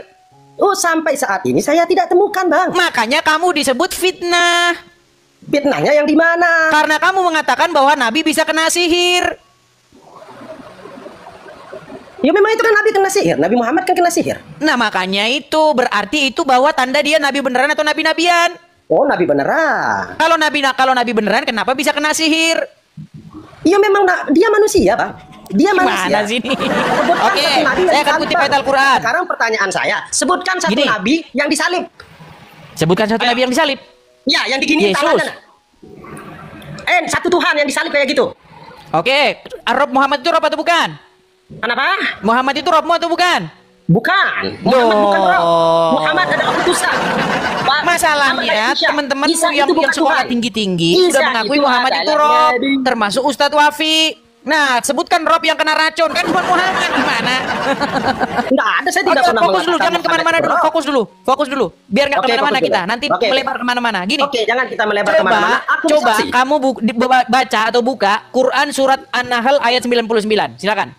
Oh, sampai saat ini saya tidak temukan, Bang. Makanya kamu disebut fitnah. Fitnahnya yang di mana? Karena kamu mengatakan bahwa Nabi bisa kena sihir. Ya memang itu kan Nabi kena sihir. Nabi Muhammad kan kena sihir. Nah, makanya itu berarti itu bahwa tanda dia Nabi beneran atau Nabi-nabian. Oh, Nabi beneran. Kalau Nabi beneran kenapa bisa kena sihir? Ya memang dia manusia, Bang. Dia manusia. Gimana sih ini? Oke, saya akan kutip ayat Al-Quran. Sekarang pertanyaan saya, sebutkan satu nabi yang disalib. Sebutkan satu nabi yang disalib. Ya, yang diginiin tangannya. Satu Tuhan yang disalib kayak gitu. Oke, Rob Muhammad itu Rob atau bukan? Kenapa? Muhammad itu Robmu atau bukan? Bukan. Muhammad bukan Rob. Muhammad adalah utusan. Masalahnya teman-teman yang sekolah tinggi-tinggi sudah mengakui Muhammad itu Rob, termasuk Ustadz Wafi. Nah, sebutkan Rob yang kena racun, kan bukan Muhammad, gimana? Enggak ada, saya tidak pernah fokus dulu, jangan kemana-mana dulu, fokus dulu, biar nggak kemana-mana kita, nanti melebar kemana-mana. Gini. Oke, jangan kita melebar kemana-mana. Coba kamu baca atau buka Quran surat An-Nahl ayat 99, silakan.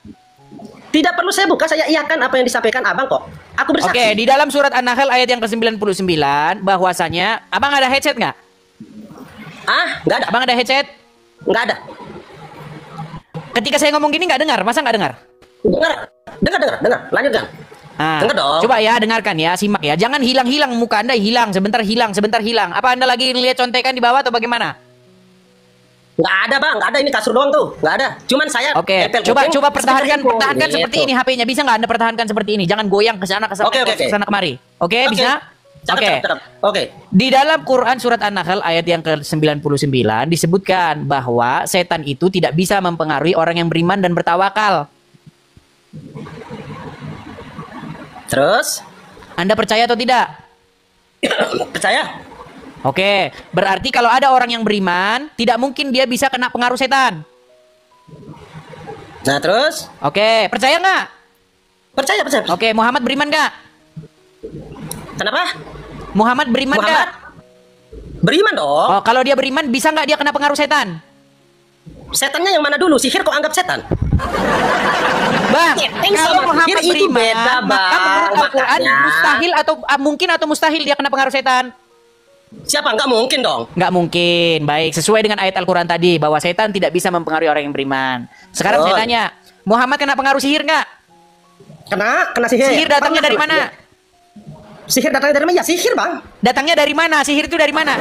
Tidak perlu saya buka, saya iakan apa yang disampaikan Abang kok. Aku bersaksi. Oke, di dalam surat An-Nahl ayat yang ke-99, bahwasanya, Abang ada headset nggak? Nggak ada. Abang ada headset? Nggak ada. Ketika saya ngomong gini nggak dengar, masa nggak dengar? Dengar. Lanjutkan. Dengar dong. Coba ya, dengarkan ya, simak ya. Jangan hilang-hilang muka Anda, sebentar hilang. Apa Anda lagi lihat contekan di bawah atau bagaimana? Nggak ada, Bang. Nggak ada, ini kasur doang tuh. Nggak ada. Cuman saya. Oke. Coba pertahankan seperti ini HP-nya. Bisa nggak Anda pertahankan seperti ini? Jangan goyang ke sana ke sana kemari. Oke, bisa? Oke. Di dalam Quran surat An-Nahl ayat yang ke-99 disebutkan bahwa setan itu tidak bisa mempengaruhi orang yang beriman dan bertawakal. Terus? Anda percaya atau tidak? Percaya. Oke, berarti kalau ada orang yang beriman, tidak mungkin dia bisa kena pengaruh setan. Nah, terus? Oke, percaya nggak? Percaya. Oke, Muhammad beriman nggak? Kenapa? Muhammad beriman nggak? Beriman dong. Oh, kalau dia beriman, bisa nggak dia kena pengaruh setan? Setannya yang mana dulu? Sihir kok anggap setan? Bang, kalau Muhammad itu beriman, beda, maka menurut Al-Quran mustahil atau mustahil dia kena pengaruh setan? Siapa? Nggak mungkin dong. Nggak mungkin. Baik, sesuai dengan ayat Al-Quran tadi bahwa setan tidak bisa mempengaruhi orang yang beriman. Sekarang saya tanya, Muhammad kena pengaruh sihir nggak? Kena sihir. Sihir datangnya dari mana? Sihir datangnya dari mana? Ya sihir, Bang. Datangnya dari mana? Sihir itu dari mana?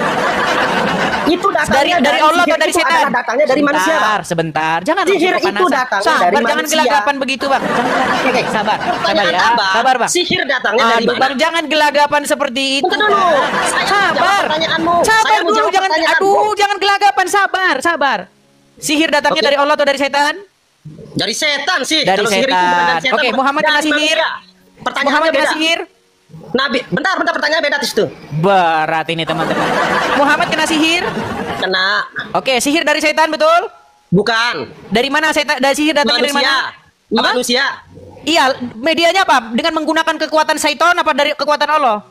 Itu datangnya dari Allah atau dari setan? Datangnya dari manusia, Bang. Sebentar. Jangan sihir itu datangnya dari manusia. Jangan gelagapan begitu, Bang. Sabar ya. Sabar, Bang. Sihir datangnya dari mana? Bang, jangan gelagapan seperti itu. Sabar dulu, jangan gelagapan. Sabar. Sihir datangnya dari Allah atau dari setan? Dari setan sih. Dari setan. Oke, Muhammad kena sihir. Pertanyaannya beda. Sihir. Nabi, bentar pertanyaan beda di situ. Berat ini teman-teman. Muhammad kena sihir? Kena. Oke, sihir dari setan betul? Bukan. Dari mana setan? Dari sihir datangnya dari mana? Manusia. Iya, medianya apa? Dengan menggunakan kekuatan setan apa dari kekuatan Allah?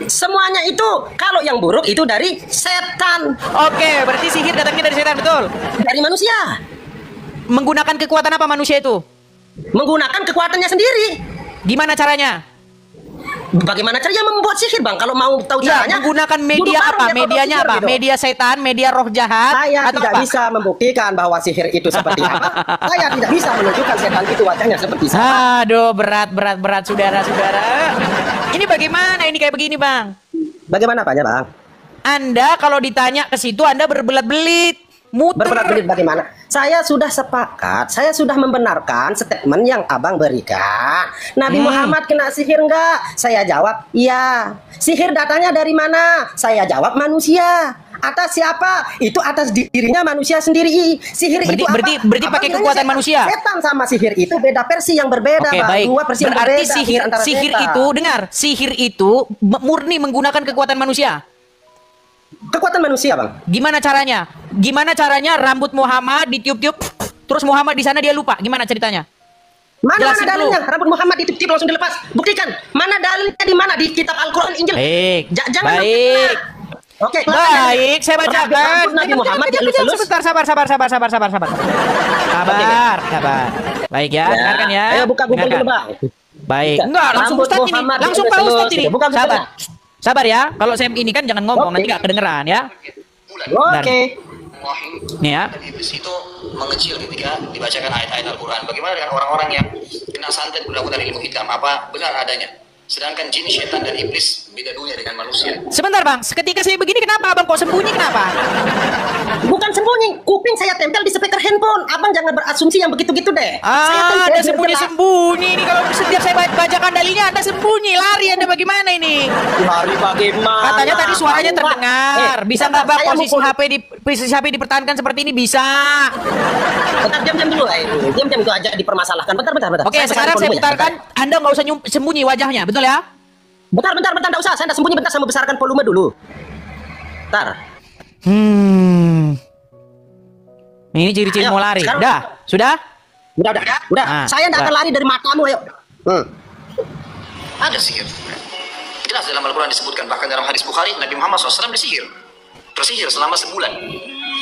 Semuanya itu, kalau yang buruk itu dari setan. Oke, berarti sihir datangnya dari setan betul? Dari manusia. Menggunakan kekuatan apa manusia itu? Menggunakan kekuatannya sendiri. Gimana caranya? Bagaimana caranya membuat sihir, Bang? Kalau mau tahu caranya, menggunakan media apa? Medianya apa? Gitu. Media setan, media roh jahat? Saya tidak bisa membuktikan bahwa sihir itu seperti apa. Saya tidak bisa menunjukkan setan itu wajahnya seperti apa. Aduh, berat, saudara-saudara. Ini bagaimana? Ini kayak begini, Bang. Bagaimana apanya, Bang? Anda kalau ditanya ke situ, Anda berbelat-belit. Berbelat-belit bagaimana? Saya sudah sepakat, saya sudah membenarkan statement yang Abang berikan. Nabi Muhammad kena sihir enggak? Saya jawab, iya. Sihir datangnya dari mana? Saya jawab, manusia. Atas siapa? Itu atas dirinya manusia sendiri. Sihir itu apa? Berarti pakai kekuatan manusia. Setan sama sihir itu beda versi yang berbeda, Bang. Baik. Dua versi yang berarti berbeda. sihir itu, dengar, sihir itu murni menggunakan kekuatan manusia. Kekuatan manusia, Bang. Gimana caranya? Gimana caranya rambut Muhammad ditiup-tiup, terus Muhammad di sana dia lupa? Gimana ceritanya? Mana dalilnya? Rambut Muhammad ditiup-tiup langsung dilepas. Buktikan. Mana dalilnya di mana? Di kitab Al-Quran, Injil. Jangan. Baik. Oke. Baik, saya bacakan. Nabi Muhammad sebentar, sabar. Sabar. Baik ya, dengarkan ya. Ayo buka Google dulu, Bang. Baik. Tidak. Enggak, langsung Rambut Ustadz ini. Muhammad Langsung itu Pak selus, Ustadz ini. gitu. Bukan Sabar. setengah. Sabar ya. Kalau saya ini kan jangan ngomong, nanti nggak kedengeran ya. Oke. Nih ya. Iblis itu mengecil ketika dibacakan ayat-ayat Al-Quran. Bagaimana dengan orang-orang yang kena santet guna-guna ilmu hitam? Apa benar adanya? Sedangkan jin, syaitan, dan iblis beda dunia dengan manusia. Sebentar bang, ketika saya begini kenapa abang kok sembunyi kenapa? Bukan sembunyi, kuping saya tempel di speaker handphone. Abang jangan berasumsi yang begitu-gitu deh. Saya tempel Ada di sembunyi-sembunyi ini kalau setiap saya bacakan dalilnya ada sembunyi, lari Anda bagaimana ini? Lari bagaimana? Katanya tadi suaranya terdengar. Bisa nggak bang saya posisi HP dipertahankan seperti ini bisa? Bentar, diam dulu. Diam itu aja dipermasalahkan. Bentar. Oke, sekarang saya putarkan. Anda nggak usah sembunyi wajahnya, betul ya? Bentar, enggak usah. Saya enggak sembunyi, bentar, saya mau besarkan volume dulu. Bentar. Ini ciri-ciri Ayo, mau lari. sekarang. Udah? Sudah? Udah. Ah, Saya enggak akan udah. lari dari matamu, ayo. Ada sihir. Jelas dalam Al-Quran disebutkan, bahkan dalam hadis Bukhari, Nabi Muhammad SAW disihir. Tersihir selama sebulan.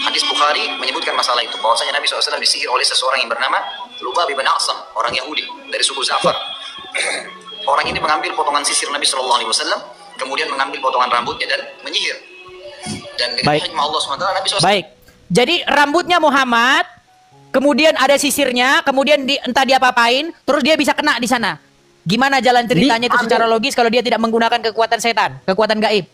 Hadis Bukhari menyebutkan masalah itu, bahwasanya Nabi SAW disihir oleh seseorang yang bernama Lubab bin Asam, orang Yahudi dari suku Zafar. Orang ini mengambil potongan sisir Nabi SAW, kemudian mengambil potongan rambutnya dan menyihir. Dan dengan hikmah Allah SWT, Nabi SAW... Baik. Jadi rambutnya Muhammad, kemudian ada sisirnya, kemudian entah dia apa-apain, terus dia bisa kena di sana. Gimana jalan ceritanya itu secara logis kalau dia tidak menggunakan kekuatan setan, kekuatan gaib?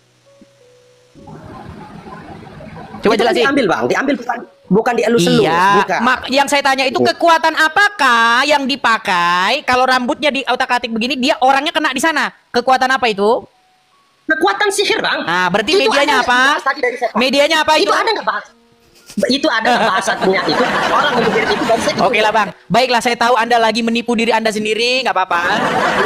Coba jelasin. Diambil bukan dielus-elus. Iya, bukan. yang saya tanya itu kekuatan apakah yang dipakai kalau rambutnya di otak-atik begini, dia orangnya kena di sana? Kekuatan apa itu? Kekuatan sihir, Bang. Nah, berarti Itu medianya ada apa? bahas tadi dari setan. Medianya apa itu? Itu ada nggak bahas? Itu ada bahasanya itu. Orang menyihir itu dari setan. Oke lah Bang, baiklah saya tahu Anda lagi menipu diri Anda sendiri, nggak apa-apa.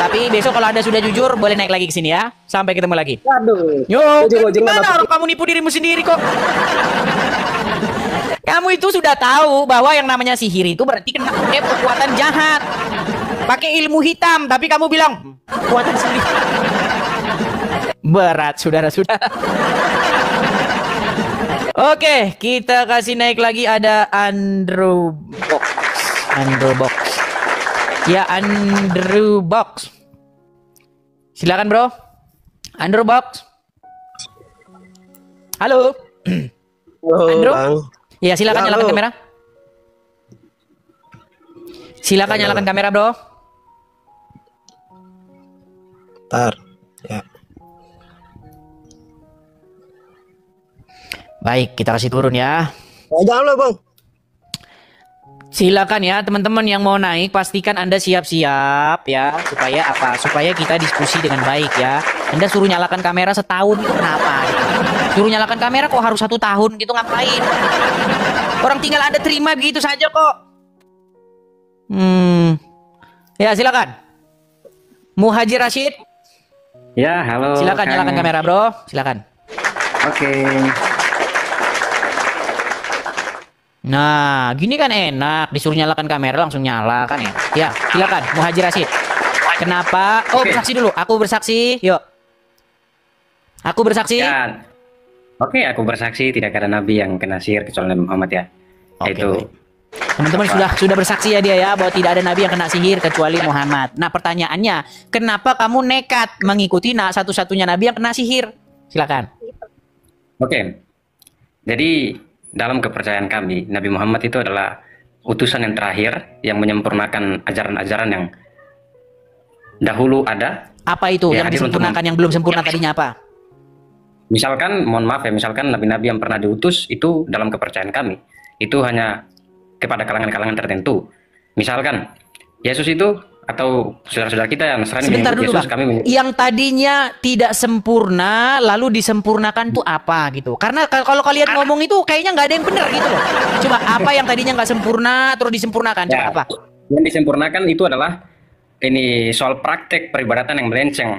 Tapi besok kalau Anda sudah jujur, boleh naik lagi ke sini ya. Sampai ketemu lagi. Waduh. Yo, gimana orang kamu nipu dirimu sendiri kok? Kamu itu sudah tahu bahwa yang namanya sihir itu berarti kena kekuatan jahat. Pakai ilmu hitam, tapi kamu bilang kekuatan sihir. Berat, saudara-saudara. Oke, kita kasih naik lagi ada Andrew Box. Ya, Andrew Box. Silakan, Bro. Andrew Box. Halo. Andrew. Ya, silakan nyalakan kamera. Silakan nyalakan kamera, Bro. Bentar. Ya. Baik, kita kasih turun ya. Jangan lo, Bang. Silakan ya teman-teman yang mau naik, pastikan Anda siap-siap ya. Supaya apa? Supaya kita diskusi dengan baik ya. Anda suruh nyalakan kamera setahun itu kenapa? Suruh nyalakan kamera kok harus 1 tahun gitu, ngapain? Orang tinggal Anda terima begitu saja kok. Ya silakan. Muhajir Rashid. Ya, halo. Silakan Kang. nyalakan kamera, Bro. Silakan. Oke. Nah, gini kan enak, disuruh nyalakan kamera langsung nyala kan ya. Ya, silakan Muhajir Rashid. Kenapa? Oh, bersaksi dulu. Aku bersaksi. Yuk. Aku bersaksi. Ya. Oke, aku bersaksi tidak ada nabi yang kena sihir kecuali Nabi Muhammad ya. Itu. Teman-teman sudah bersaksi ya dia ya bahwa tidak ada nabi yang kena sihir kecuali Muhammad. Nah, pertanyaannya, kenapa kamu nekat mengikuti satu-satunya nabi yang kena sihir? Silakan. Oke. Jadi dalam kepercayaan kami, Nabi Muhammad itu adalah utusan yang terakhir yang menyempurnakan ajaran-ajaran yang dahulu ada. Apa itu yang disempurnakan, yang belum sempurna tadinya apa? Misalkan, mohon maaf ya, misalkan nabi-nabi yang pernah diutus itu dalam kepercayaan kami, itu hanya kepada kalangan-kalangan tertentu. Misalkan, Yesus itu atau saudara-saudara kita yang Nasrani Sebentar menyebut dulu, Yesus, Bang. kami menyebut Yang tadinya tidak sempurna lalu disempurnakan tuh apa gitu? Karena kalau kalian ngomong itu kayaknya nggak ada yang benar gitu loh. Coba apa yang tadinya nggak sempurna terus disempurnakan? Coba Ya, apa? yang disempurnakan itu adalah ini soal praktek peribadatan yang melenceng,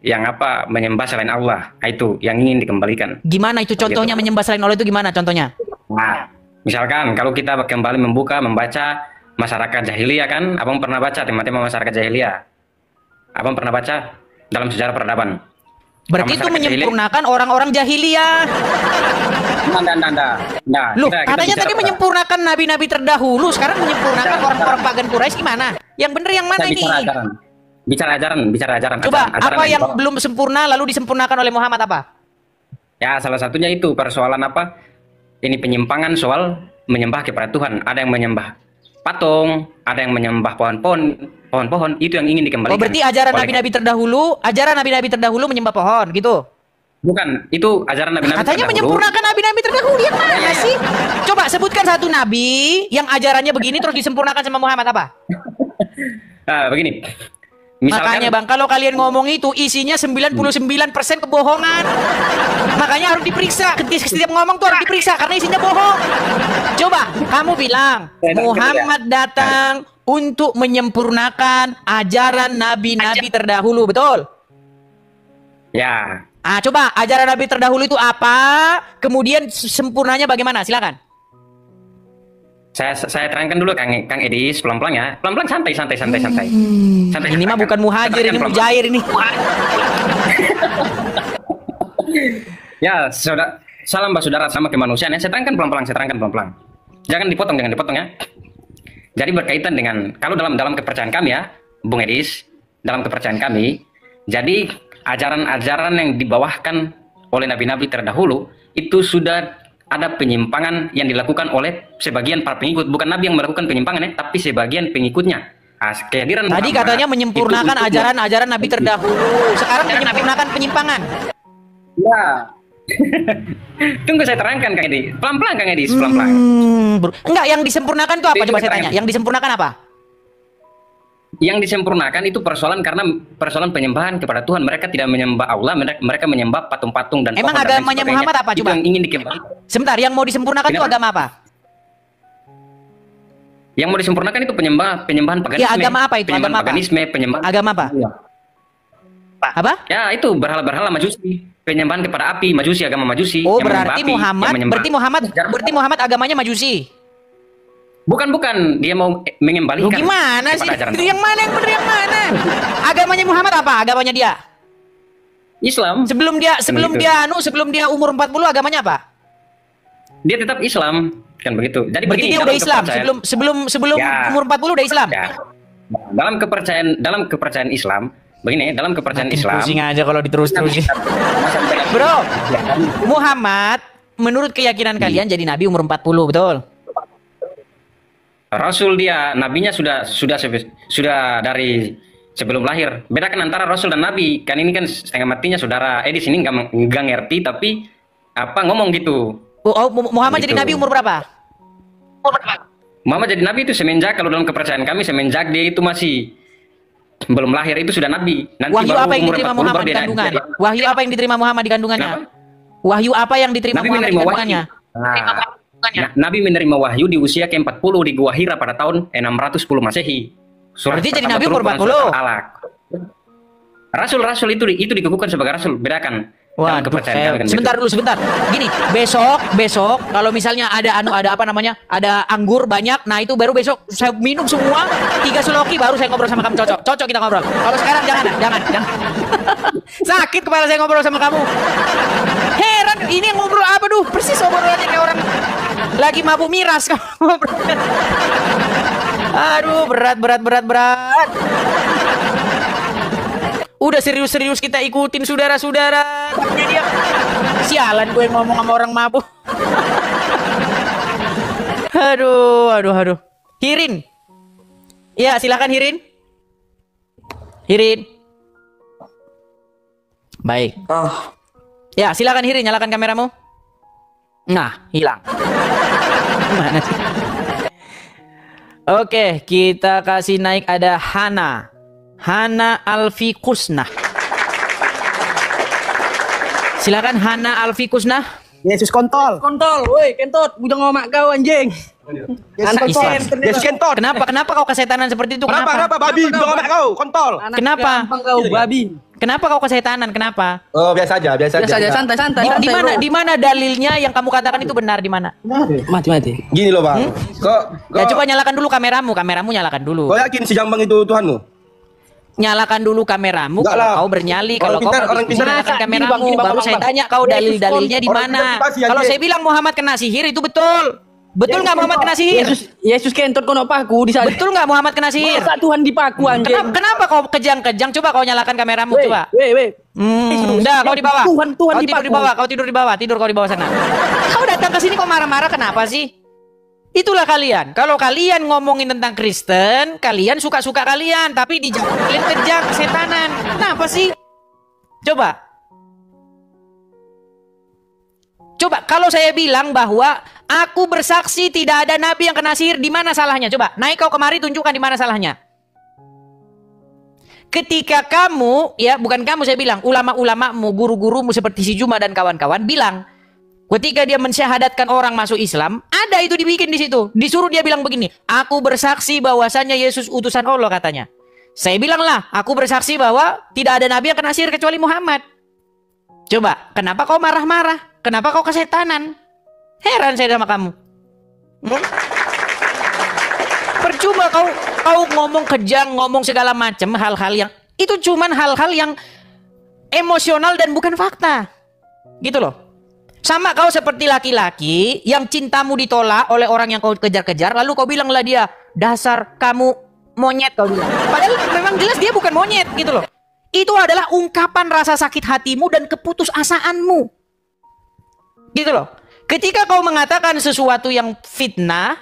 yang apa menyembah selain Allah, itu yang ingin dikembalikan. Gimana itu contohnya menyembah selain Allah itu gimana contohnya? Nah, misalkan kalau kita kembali membaca masyarakat jahiliyah kan, abang pernah baca tema-tema masyarakat jahiliyah. Abang pernah baca dalam sejarah peradaban. Berarti itu menyempurnakan orang-orang jahiliyah. Nah, Loh, katanya tadi menyempurnakan nabi-nabi terdahulu, sekarang menyempurnakan orang-orang pagan Quraisy gimana? Yang bener yang mana ini? Bicara ajaran. Coba, ajaran apa yang belum sempurna lalu disempurnakan oleh Muhammad apa? Ya, salah satunya itu persoalan apa? Ini penyimpangan soal menyembah kepada Tuhan. Ada yang menyembah patung, ada yang menyembah pohon-pohon. Itu yang ingin dikembalikan. Oh, berarti ajaran nabi-nabi terdahulu menyembah pohon, gitu? Bukan, itu ajaran nabi-nabi Katanya terdahulu. menyempurnakan nabi-nabi terdahulu. Yang mana sih? Coba sebutkan satu nabi yang ajarannya begini terus disempurnakan sama Muhammad apa? Nah, begini. Makanya Bang, kalau kalian ngomong itu isinya 99% kebohongan. Makanya harus diperiksa. Setiap ngomong tuh harus diperiksa karena isinya bohong. Coba kamu bilang Muhammad datang untuk menyempurnakan ajaran nabi-nabi terdahulu, betul? Ya. Coba ajaran nabi terdahulu itu apa? Kemudian sempurnanya bagaimana? Silakan. Saya terangkan dulu Kang Edis, pelan-pelan ya. Pelan-pelan santai. Ini mah bukan muhajir, ini mujair ini. Ya, salam saudara sama kemanusiaan ya. Saya terangkan pelan-pelan. Jangan dipotong ya. Jadi berkaitan dengan kalau dalam kepercayaan kami ya, Bung Edis, dalam kepercayaan kami, jadi ajaran-ajaran yang dibawahkan oleh nabi-nabi terdahulu itu sudah ada penyimpangan yang dilakukan oleh sebagian para pengikut, bukan nabi yang melakukan penyimpangan ya, tapi sebagian pengikutnya. Kehadiran tadi katanya menyempurnakan ajaran-ajaran nabi terdahulu, sekarang menyempurnakan penyimpangan. Ya. Tunggu saya terangkan Kang Edi. Pelan-pelan Kang Edi, pelan-pelan. Enggak, yang disempurnakan itu apa? Coba saya tanya. Yang disempurnakan apa? Yang disempurnakan itu persoalan penyembahan kepada Tuhan. Mereka tidak menyembah Allah, mereka menyembah patung-patung dan emang agamanya Muhammad apa? Coba. Yang ingin dikembalikan. Sebentar, yang mau disempurnakan itu agama apa? Yang mau disempurnakan itu penyembahan paganisme. Ya, agama apa itu? Agama apa? Agama apa? Apa? Ya, itu berhala-berhala Majusi. Penyembahan kepada api, Majusi, agama Majusi. Oh, berarti Muhammad agamanya Majusi. Bukan, dia mau mengembalikan. Gimana sih? Itu yang mana yang benar yang mana? Agamanya Muhammad apa? Agamanya dia? Islam. Sebelum dia umur 40 agamanya apa? Dia tetap Islam, kan begitu. Jadi berarti dia udah Islam sebelum ya, umur 40 udah Islam. Ya. Dalam kepercayaan Islam, begini, dalam kepercayaan Islam. Pusing aja kalau diterus-terusin. Bro, Muhammad menurut keyakinan kalian jadi nabi umur 40, betul? Rasul dia, nabinya sudah dari sebelum lahir. Bedakan antara Rasul dan Nabi. Kan ini kan setengah matinya saudara Edis ini nggak ngerti tapi apa ngomong gitu. Muhammad gitu. Jadi nabi umur berapa? Muhammad jadi nabi itu semenjak, kalau dalam kepercayaan kami semenjak dia itu masih belum lahir itu sudah nabi. Nanti wahyu apa yang diterima Muhammad di kandungan? Wahyu apa yang diterima Muhammad di kandungannya? Wahyu apa yang diterima Muhammad di kandungannya? Nabi menerima wahyu di usia ke-40 di Gua Hira pada tahun 610 Masehi. Berarti jadi nabi umur 40. Rasul itu dikukuhkan sebagai rasul. Bedakan. Wah, sebentar. Gini, besok kalau misalnya ada ada anggur banyak, nah itu baru besok saya minum semua 3 seloki baru saya ngobrol sama kamu, cocok kita ngobrol. Kalau sekarang jangan. Sakit kepala saya ngobrol sama kamu. Heran, ini yang ngobrol apa persis obrolannya kayak orang lagi mabuk miras kamu. Aduh, berat. Udah serius-serius kita ikutin saudara-saudara. Dia sialan gue ngomong sama orang mabuk. Aduh. Hirin. Ya, silakan Hirin. Baik. Ya, silakan Hirin, nyalakan kameramu. Nah, hilang. Gimana sih? Oke, kita kasih naik ada Hana Alfi Kusnah. Silakan Hana Alfi Kusnah. Yesus kontol, woi kentut, bujang omak kau anjing. Yesus kentot. Kenapa kau kesetanan seperti itu? Kenapa babi, bujang omak kau, kontol. Kenapa? Kau babi. Kenapa kau kesetanan? Kenapa? Oh, biasa aja, santai. Di mana dalilnya yang kamu katakan itu benar di mana? Mati. Gini loh, Bang. Ya, coba nyalakan dulu kameramu nyalakan dulu. Kau yakin si Jambang itu Tuhanmu? Nyalakan dulu kameramu kalau kau bernyali, kalau kau nyalakan kameramu baru saya tanya kau dalil-dalilnya di mana. Kalau saya bilang Muhammad kena sihir itu betul. Betul nggak Muhammad kena sihir? Yesus kentut kono paku di sana. Betul nggak Muhammad kena sihir? Masa Tuhan dipaku anjing? Kenapa kau kejang-kejang? Coba kau nyalakan kameramu coba. Udah kau di bawah. Tuhan kau dipaku. tidur di bawah. Kau tidur di bawah. Tidur kau di bawah sana. Kau datang ke sini kau marah-marah kenapa sih? Itulah kalian. Kalau kalian ngomongin tentang Kristen, kalian suka-suka kalian, tapi di kalian kejam kesetanan. Kenapa sih? Coba kalau saya bilang bahwa aku bersaksi tidak ada nabi yang kena sihir, di mana salahnya? Coba naik kau kemari tunjukkan di mana salahnya. Ketika kamu, ya bukan kamu saya bilang, ulama-ulamamu, guru-gurumu seperti si Juma dan kawan-kawan bilang, ketika dia mensyahadatkan orang masuk Islam, ada itu dibikin di situ. Disuruh dia bilang begini, aku bersaksi bahwasanya Yesus utusan Allah katanya. Saya bilang lah, aku bersaksi bahwa tidak ada nabi yang kena sihir kecuali Muhammad. Coba, kenapa kau marah-marah? Kenapa kau kesetanan? Heran saya sama kamu. Percuma kau ngomong kejang, ngomong segala macam hal-hal yang itu cuman hal-hal yang emosional dan bukan fakta. Gitu loh. Sama kau seperti laki-laki yang cintamu ditolak oleh orang yang kau kejar-kejar, lalu kau bilanglah dia, dasar kamu monyet kau bilang. Padahal memang jelas dia bukan monyet gitu loh. Itu adalah ungkapan rasa sakit hatimu dan keputusasaanmu. Gitu loh. Ketika kau mengatakan sesuatu yang fitnah,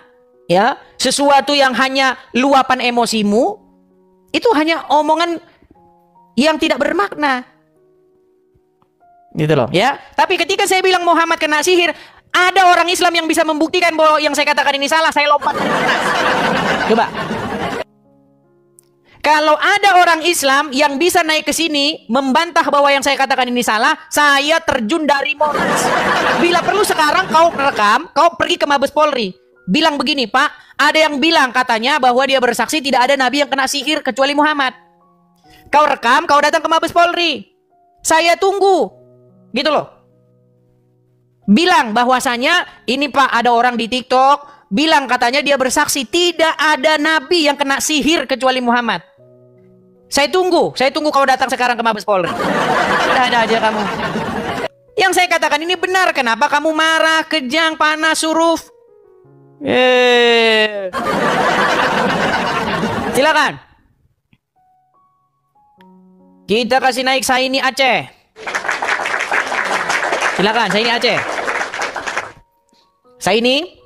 ya, sesuatu yang hanya luapan emosimu, itu hanya omongan yang tidak bermakna. Gitu loh, ya. Tapi ketika saya bilang Muhammad kena sihir, ada orang Islam yang bisa membuktikan bahwa yang saya katakan ini salah, saya lompat dari atas. Coba. Kalau ada orang Islam yang bisa naik ke sini membantah bahwa yang saya katakan ini salah, saya terjun dari Monas. Bila perlu sekarang kau rekam, kau pergi ke Mabes Polri. Bilang begini, Pak, ada yang bilang katanya bahwa dia bersaksi tidak ada nabi yang kena sihir kecuali Muhammad. Kau rekam, kau datang ke Mabes Polri. Saya tunggu. Gitu loh. Bilang bahwasanya ini Pak, ada orang di TikTok bilang katanya dia bersaksi tidak ada nabi yang kena sihir kecuali Muhammad. Saya tunggu kau datang sekarang ke Mabes Polri. Ada aja kamu. Yang saya katakan ini benar, kenapa kamu marah, kejang, panas, suruf? Silakan. Kita kasih naik Saini Aceh. Silakan Saini Aceh. Saini.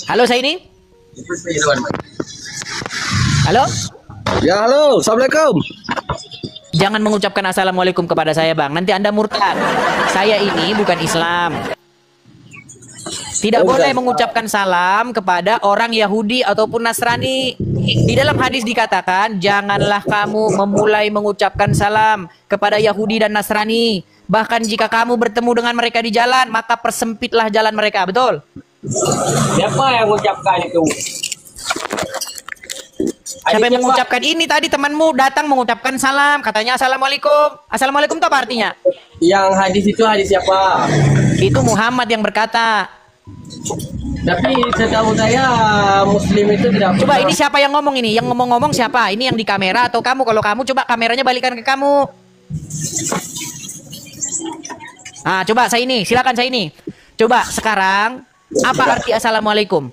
Halo Saini. Halo? Ya halo, assalamualaikum. Jangan mengucapkan assalamualaikum kepada saya bang, nanti anda murtad. Saya ini bukan Islam. Tidak boleh mengucapkan salam kepada orang Yahudi ataupun Nasrani. Di dalam hadis dikatakan, janganlah kamu memulai mengucapkan salam kepada Yahudi dan Nasrani. Bahkan jika kamu bertemu dengan mereka di jalan, maka persempitlah jalan mereka, betul? Siapa yang mengucapkan itu? Siapa yang mengucapkan ini? Tadi temanmu datang mengucapkan salam, katanya assalamualaikum. Assalamualaikum itu apa artinya? Yang hadis itu hadis siapa? Itu Muhammad yang berkata. Tapi setahu saya Muslim itu tidak. Coba ini siapa yang ngomong ini? Yang ngomong-ngomong siapa? Ini yang di kamera atau kamu? Kalau kamu coba kameranya balikan ke kamu. Ah, coba saya ini, silakan saya ini. Coba sekarang apa arti assalamualaikum?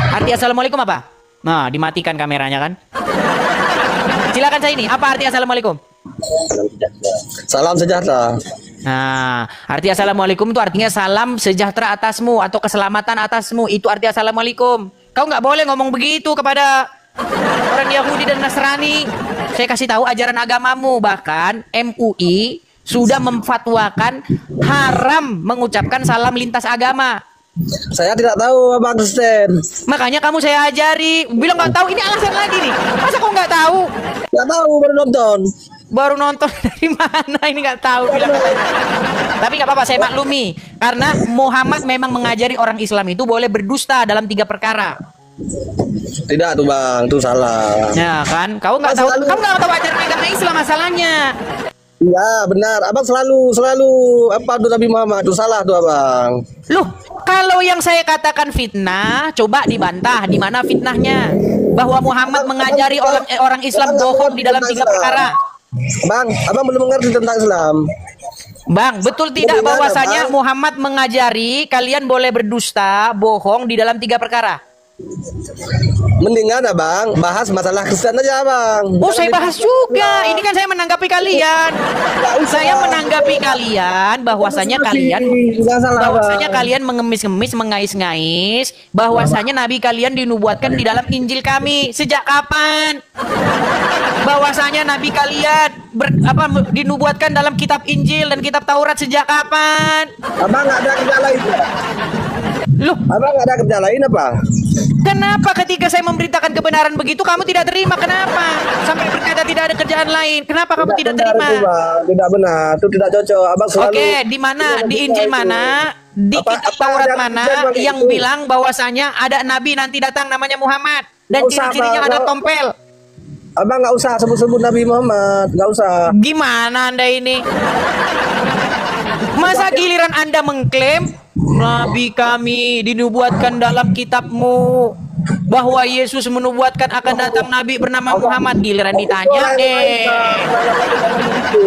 Arti assalamualaikum apa? Nah, dimatikan kameranya kan? Silakan saya ini. Apa arti assalamualaikum? Salam sejahtera. Nah, arti assalamualaikum itu artinya salam sejahtera atasmu atau keselamatan atasmu. Itu arti assalamualaikum. Kau nggak boleh ngomong begitu kepada orang Yahudi dan Nasrani. Saya kasih tahu ajaran agamamu. Bahkan MUI sudah memfatwakan haram mengucapkan salam lintas agama. Saya tidak tahu Abang Kristen. Makanya kamu saya ajari. Bilang nggak tahu, ini alasan lagi nih. Masa kau nggak tahu? Nggak tahu, baru nonton. Baru nonton dari mana? Ini nggak tahu. Bilang. Tapi nggak apa-apa, saya maklumi. Karena Muhammad memang mengajari orang Islam itu boleh berdusta dalam 3 perkara. Tidak tuh Bang, itu salah. Ya kan? Kau nggak tahu? Kamu nggak tahu ajaran agama Islam masalahnya. Iya benar, Abang selalu apa tuh Nabi Muhammad itu salah tuh Abang. Loh, kalau yang saya katakan fitnah, coba dibantah. Di mana fitnahnya? Bahwa Muhammad mengajari orang Islam bohong di dalam 3 perkara. Bang, Abang belum mengerti tentang Islam. Bang, betul tidak Mendingan, bahwasanya Abang. Muhammad mengajari kalian boleh berdusta, bohong di dalam 3 perkara? Mendingan Abang bahas masalah Kristen aja Abang. Oh, saya bahas juga. Ini kan saya menanggapi kalian. Saya menanggapi kalian bahwasanya kalian mengemis-ngemis, mengais-ngais bahwasanya nabi kalian dinubuatkan di dalam Injil kami. Sejak kapan? Bahwasanya nabi kalian dinubuatkan dalam kitab Injil dan kitab Taurat sejak kapan? Abang nggak ada kerja lain. Loh, Abang nggak ada kerja lain apa? Kenapa ketika saya memberitakan kebenaran begitu kamu tidak terima? Kenapa? Sampai berkata tidak ada kerjaan lain. Kenapa kamu tidak terima? Itu, Bang. Tidak benar, itu tidak cocok. Abang selalu. Oke, di mana? Di Injil mana? Di kitab Taurat mana yang bilang bahwasanya ada nabi nanti datang namanya Muhammad dan ciri-cirinya ada tompel? Abang nggak usah sebut-sebut Nabi Muhammad, nggak usah. Gimana Anda ini? Masa giliran Anda mengklaim nabi kami dinubuatkan dalam kitabmu bahwa Yesus menubuatkan akan datang nabi bernama Muhammad, giliran ditanya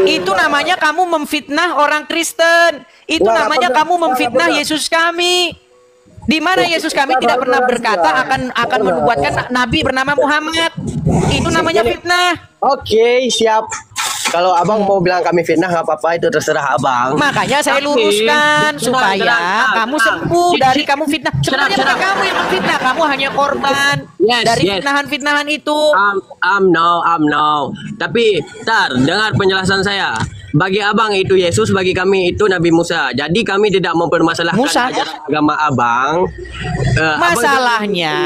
itu namanya kamu memfitnah orang Kristen. Itu namanya kamu memfitnah Yesus kami. Di mana Yesus kami tidak pernah berkata akan menubuatkan nabi bernama Muhammad. Itu namanya fitnah. Oke, siap. Kalau abang mau bilang kami fitnah nggak apa-apa, itu terserah abang. Makanya saya luruskan supaya kamu sembuh dari kamu fitnah. Sebenarnya bukan kamu yang memfitnah, kamu hanya korban dari fitnahan-fitnahan itu. No. Tapi dengar penjelasan saya. Bagi abang itu Yesus, bagi kami itu Nabi Musa. Jadi kami tidak mempermasalahkan ajaran agama abang. Masalahnya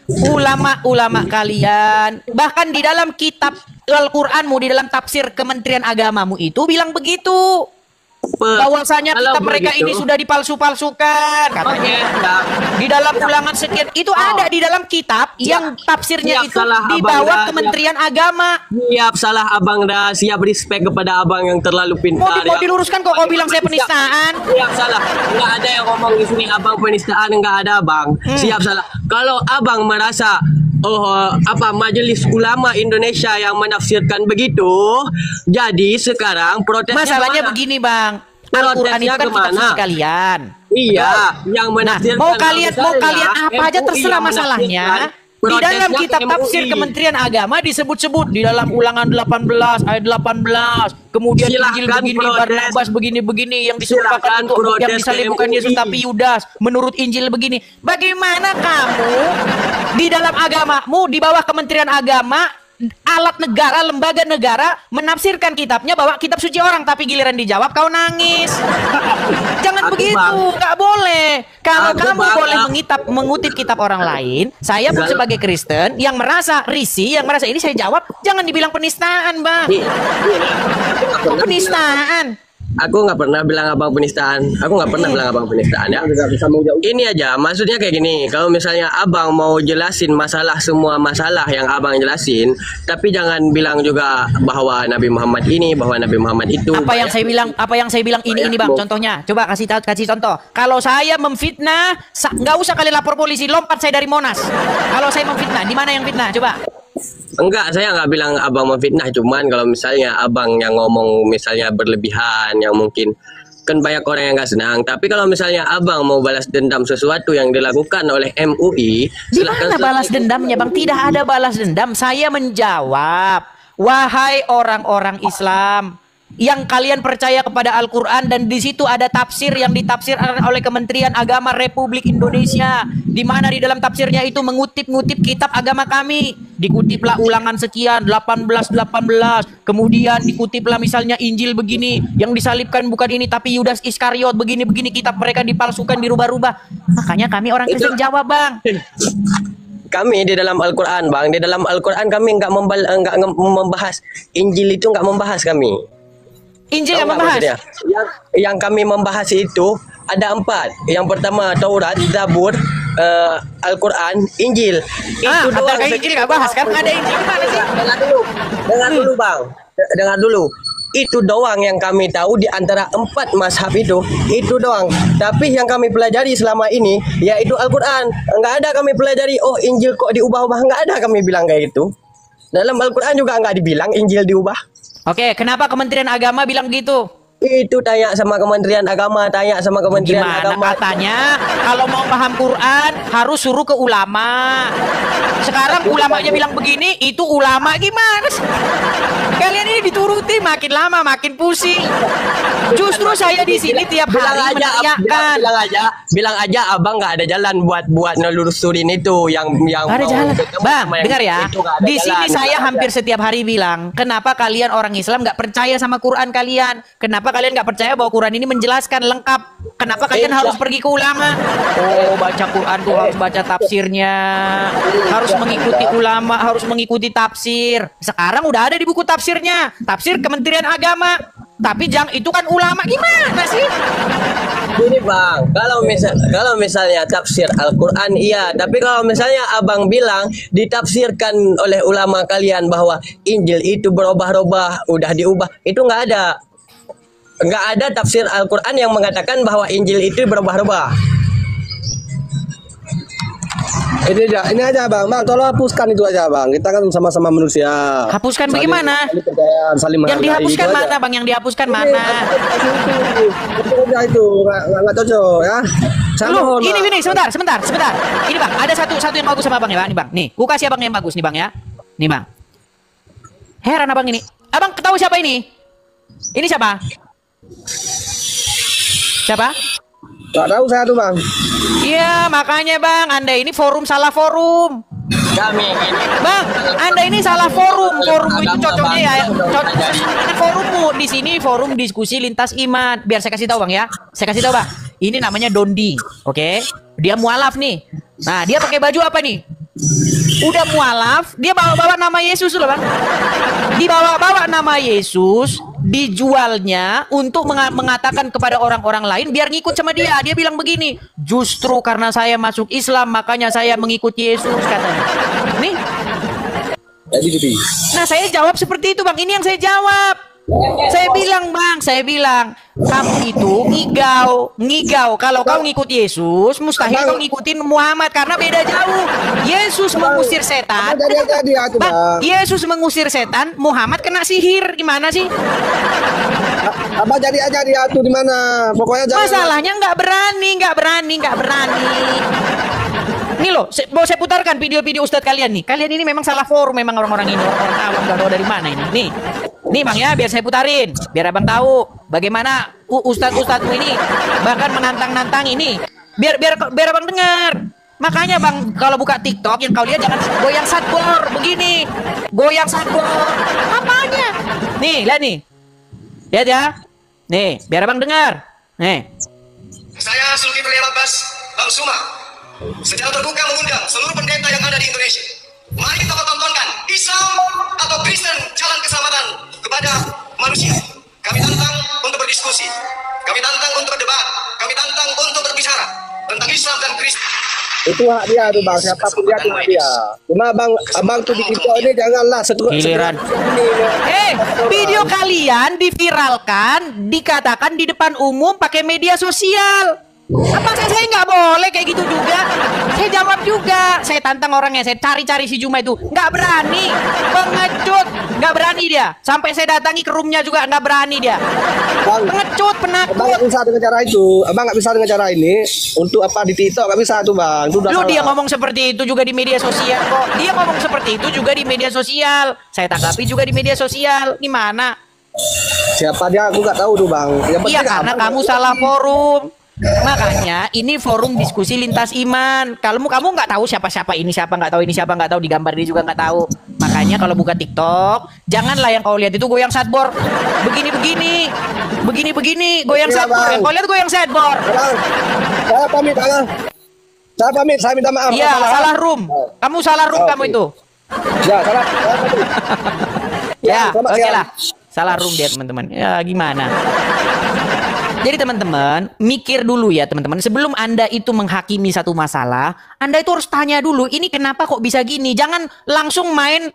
ulama-ulama kalian bahkan di dalam kitab Al-Qur'anmu, di dalam tafsir Kementerian Agamamu itu bilang begitu. Bahwasanya kitab mereka ini sudah dipalsu-palsukan katanya. Di dalam ulangan sekian itu ada di dalam kitab yang tafsirnya itu di bawah Kementerian Agama. Siap salah abang dah, siap respect kepada abang yang terlalu pintar. Mau diluruskan kok kau bilang saya penistaan. Siap salah. Enggak ada yang ngomong di sini abang penistaan, enggak ada bang. Siap salah. Kalau abang merasa Majelis Ulama Indonesia yang menafsirkan begitu, jadi sekarang protesnya masalahnya begini bang, Al-Quran itu kan kitab suci kalian. Iya, yang menafsirkan. Mau kalian apa aja terserah masalahnya. Di dalam kitab tafsir Kementerian Agama disebut-sebut di dalam ulangan 18 ayat 18. Kemudian Injil begini, Barnabas begini-begini yang disuruhkan untuk yang disalib bukan Yesus tapi Yudas. Menurut Injil begini. Bagaimana kamu di dalam agamamu di bawah Kementerian Agama, alat negara, lembaga negara menafsirkan kitabnya bahwa kitab suci orang, tapi giliran dijawab kau nangis. Jangan begitu, nggak boleh. Kalau kamu boleh mengutip kitab orang lain, saya pun sebagai Kristen yang merasa risih, yang merasa ini saya jawab, jangan dibilang penistaan, Bang. Penistaan. Aku nggak pernah bilang abang penistaan. Aku nggak pernah bilang abang penistaan ya. Ini aja, maksudnya kayak gini. Kalau misalnya abang mau jelasin semua masalah yang abang jelasin, tapi jangan bilang juga bahwa Nabi Muhammad ini, bahwa Nabi Muhammad itu. Apa yang saya bilang ini bang. Contohnya, coba kasih contoh. Kalau saya memfitnah, nggak usah kalian lapor polisi, lompat saya dari Monas. Kalau saya memfitnah, di mana yang fitnah? Coba. Enggak, saya nggak bilang abang memfitnah, cuman kalau misalnya abang yang ngomong misalnya berlebihan, yang mungkin kan banyak orang yang nggak senang. Tapi kalau misalnya abang mau balas dendam sesuatu yang dilakukan oleh MUI, di mana balas dendamnya bang? Tidak ada balas dendam. Saya menjawab, wahai orang-orang Islam yang kalian percaya kepada Al-Quran dan di situ ada tafsir yang ditafsirkan oleh Kementerian Agama Republik Indonesia, di mana di dalam tafsirnya itu mengutip-ngutip kitab agama kami. Dikutiplah ulangan sekian 18, kemudian dikutiplah misalnya Injil begini, yang disalibkan bukan ini tapi Yudas Iskariot begini-begini, kitab mereka dipalsukan, dirubah-rubah. Makanya kami orang Kristen jawab bang. Kami di dalam Al-Quran bang, di dalam Al-Quran kami nggak membahas Injil, itu nggak membahas kami. Injil yang membahas? Yang kami membahas itu ada 4. Yang pertama Taurat, Zabur, Al-Quran, Injil. Itu doang. Injil nggak bahas kan? Ada Injil gimana sih? Dengar dulu bang. Dengar dulu. Itu doang yang kami tahu di antara 4 mazhab itu doang. Tapi yang kami pelajari selama ini yaitu Al-Quran. Nggak ada kami pelajari, oh Injil kok diubah-ubah. Nggak ada kami bilang kayak gitu. Dalam Al-Quran juga nggak dibilang Injil diubah. Oke, kenapa Kementerian Agama bilang gitu? Itu tanya sama Kementerian Agama, tanya sama Kementerian Gimana Agama. katanya kalau mau paham Quran harus suruh ke ulama. Sekarang ulamanya bilang begini, itu ulama gimana sih? Kalian ini dituruti makin lama makin pusing. Justru saya di sini tiap hari meneriakkan. Bilang aja abang nggak ada jalan buat nelusurin itu yang ada jalan. Bang, yang dengar ya. itu nggak ada Di sini jalan, saya nggak hampir ada. setiap hari bilang, kenapa kalian orang Islam nggak percaya sama Quran kalian? Kenapa kalian nggak percaya bahwa Quran ini menjelaskan lengkap? Kenapa kalian harus pergi ke ulama? Oh, baca Quran tuh harus baca tafsirnya, harus mengikuti ulama, harus mengikuti tafsir. Sekarang udah ada di buku tafsirnya, tafsir Kementerian Agama. Tapi jangan itu kan ulama gimana sih? Ini bang, kalau misalnya tafsir Al-Quran iya, tapi kalau misalnya abang bilang ditafsirkan oleh ulama kalian bahwa Injil itu berubah-ubah, udah diubah, itu nggak ada tafsir Al-Quran yang mengatakan bahwa Injil itu berubah-ubah. Ini aja bang, tolong hapuskan itu aja bang. Kita kan sama-sama manusia. Hapuskan bagaimana? Saling Yang dihapuskan mana bang? Yang dihapuskan mana? Itu nggak cocok ya. Lu, ini sebentar. Ini bang, ada satu yang bagus sama abang ya bang. Nih bang, nih, gua kasih abang yang bagus nih bang ya. Nih bang. Heran abang ini. Abang tahu siapa ini? Ini siapa? Siapa? Gak tahu saya tuh bang. Iya makanya bang, Anda ini salah forum. Bang, Anda ini salah forum. Forum itu cocoknya ya, forummu di sini forum diskusi lintas iman. Biar saya kasih tahu bang ya. Saya kasih tahu bang. Ini namanya Dondi, oke? Dia mualaf nih. Nah dia pakai baju apa nih? Udah mualaf, dia bawa-bawa nama Yesus loh bang. Dibawa-bawa nama Yesus, dijualnya untuk mengatakan kepada orang-orang lain biar ngikut sama dia. Dia bilang begini, justru karena saya masuk Islam makanya saya mengikuti Yesus katanya. Nih. Nah saya jawab seperti itu bang. Ini yang saya jawab. Saya bilang kamu itu ngigau. Kalau kau ngikut Yesus, mustahil kau ngikutin Muhammad karena beda jauh. Yesus mengusir setan. Bang, Yesus mengusir setan, Muhammad kena sihir. Gimana sih? Apa jadi aja dia tuh di mana? Pokoknya jangan. Masalahnya nggak berani. Nih loh, mau saya putarkan video-video ustadz kalian nih. Kalian ini memang salah forum, memang orang-orang ini orang awam gak tahu dari mana ini. Nih bang ya, biar saya putarin, biar abang tahu bagaimana ustadz-ustadzmu ini bahkan menantang-nantang ini. Biar abang dengar. Makanya bang, kalau buka TikTok yang kau lihat jangan goyang sadbor begini, goyang sadbor. Apanya? Nih, lihat nih, lihat ya. Nih, biar abang dengar. Nih. Saya Zulkifli Abbas, Bang Suma. Secara terbuka mengundang seluruh pendeta yang ada di Indonesia. Mari kita tontonkan Islam atau Kristen jalan keselamatan kepada manusia. Kami tantang untuk berdiskusi. Kami tantang untuk berdebat. Kami tantang untuk berbicara tentang Islam dan Kristen. Itu hak dia tuh bang, siapapun dia tuh hak dia. Cuma abang tuh di TikTok ini janganlah giliran. Video kalian diviralkan, dikatakan di depan umum pakai media sosial. Apakah saya nggak boleh kayak gitu juga? Saya jawab juga. Saya tantang orangnya. Saya cari-cari si Juma itu. Nggak berani. Pengecut. Nggak berani dia. Sampai saya datangi ke roomnya juga nggak berani dia. Pengecut, penakut. Abang nggak bisa dengan cara itu. Abang nggak bisa dengan cara ini. Untuk apa di TikTok nggak bisa tuh bang. Itu lu dia ngomong seperti itu juga di media sosial kok. Dia ngomong seperti itu juga di media sosial. Saya tanggapi juga di media sosial. Gimana? Siapa dia? Aku nggak tahu tuh bang. Iya karena kamu salah forum. Makanya ini forum diskusi lintas iman. Kalau kamu nggak tahu siapa ini siapa nggak tahu ini siapa nggak tahu, di gambar ini juga nggak tahu. Makanya kalau buka TikTok janganlah yang kau lihat itu goyang sadbor begini goyang sadbor. Yang kau lihat goyang sadbor. Saya pamit saya minta maaf. Iya salah room. Kamu salah room kamu itu. Ya salah. Ya oke lah. Salah room dia teman-teman. Ya gimana? Jadi teman-teman, mikir dulu ya teman-teman. Sebelum Anda itu menghakimi satu masalah, Anda itu harus tanya dulu, ini kenapa kok bisa gini? Jangan langsung main,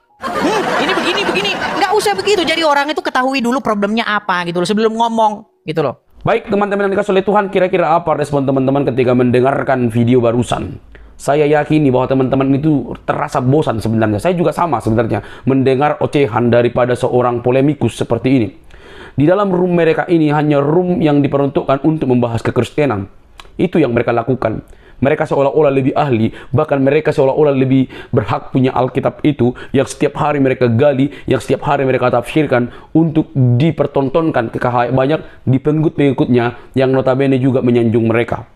ini begini. Nggak usah begitu. Jadi orang itu ketahui dulu problemnya apa gitu loh, sebelum ngomong gitu loh. Baik teman-teman yang dikasih oleh Tuhan, kira-kira apa respon teman-teman ketika mendengarkan video barusan? Saya yakini bahwa teman-teman itu terasa bosan sebenarnya. Saya juga sama sebenarnya mendengar ocehan daripada seorang polemikus seperti ini. Di dalam room mereka ini hanya room yang diperuntukkan untuk membahas kekristenan. Itu yang mereka lakukan. Mereka seolah-olah lebih ahli, bahkan mereka seolah-olah lebih berhak punya Alkitab itu yang setiap hari mereka gali, yang setiap hari mereka tafsirkan untuk dipertontonkan ke khalayak banyak di pengikut-pengikutnya yang notabene juga menyanjung mereka.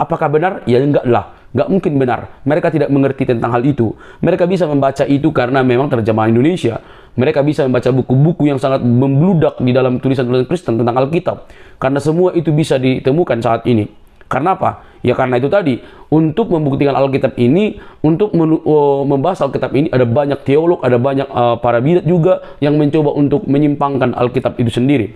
Apakah benar? Ya enggak lah. Enggak mungkin benar. Mereka tidak mengerti tentang hal itu. Mereka bisa membaca itu karena memang terjemahan Indonesia. Mereka bisa membaca buku-buku yang sangat membludak di dalam tulisan-tulisan Kristen tentang Alkitab. Karena semua itu bisa ditemukan saat ini. Karena apa? Ya karena itu tadi, untuk membuktikan Alkitab ini, untuk membahas Alkitab ini, ada banyak teolog, ada banyak para bidat juga yang mencoba untuk menyimpangkan Alkitab itu sendiri.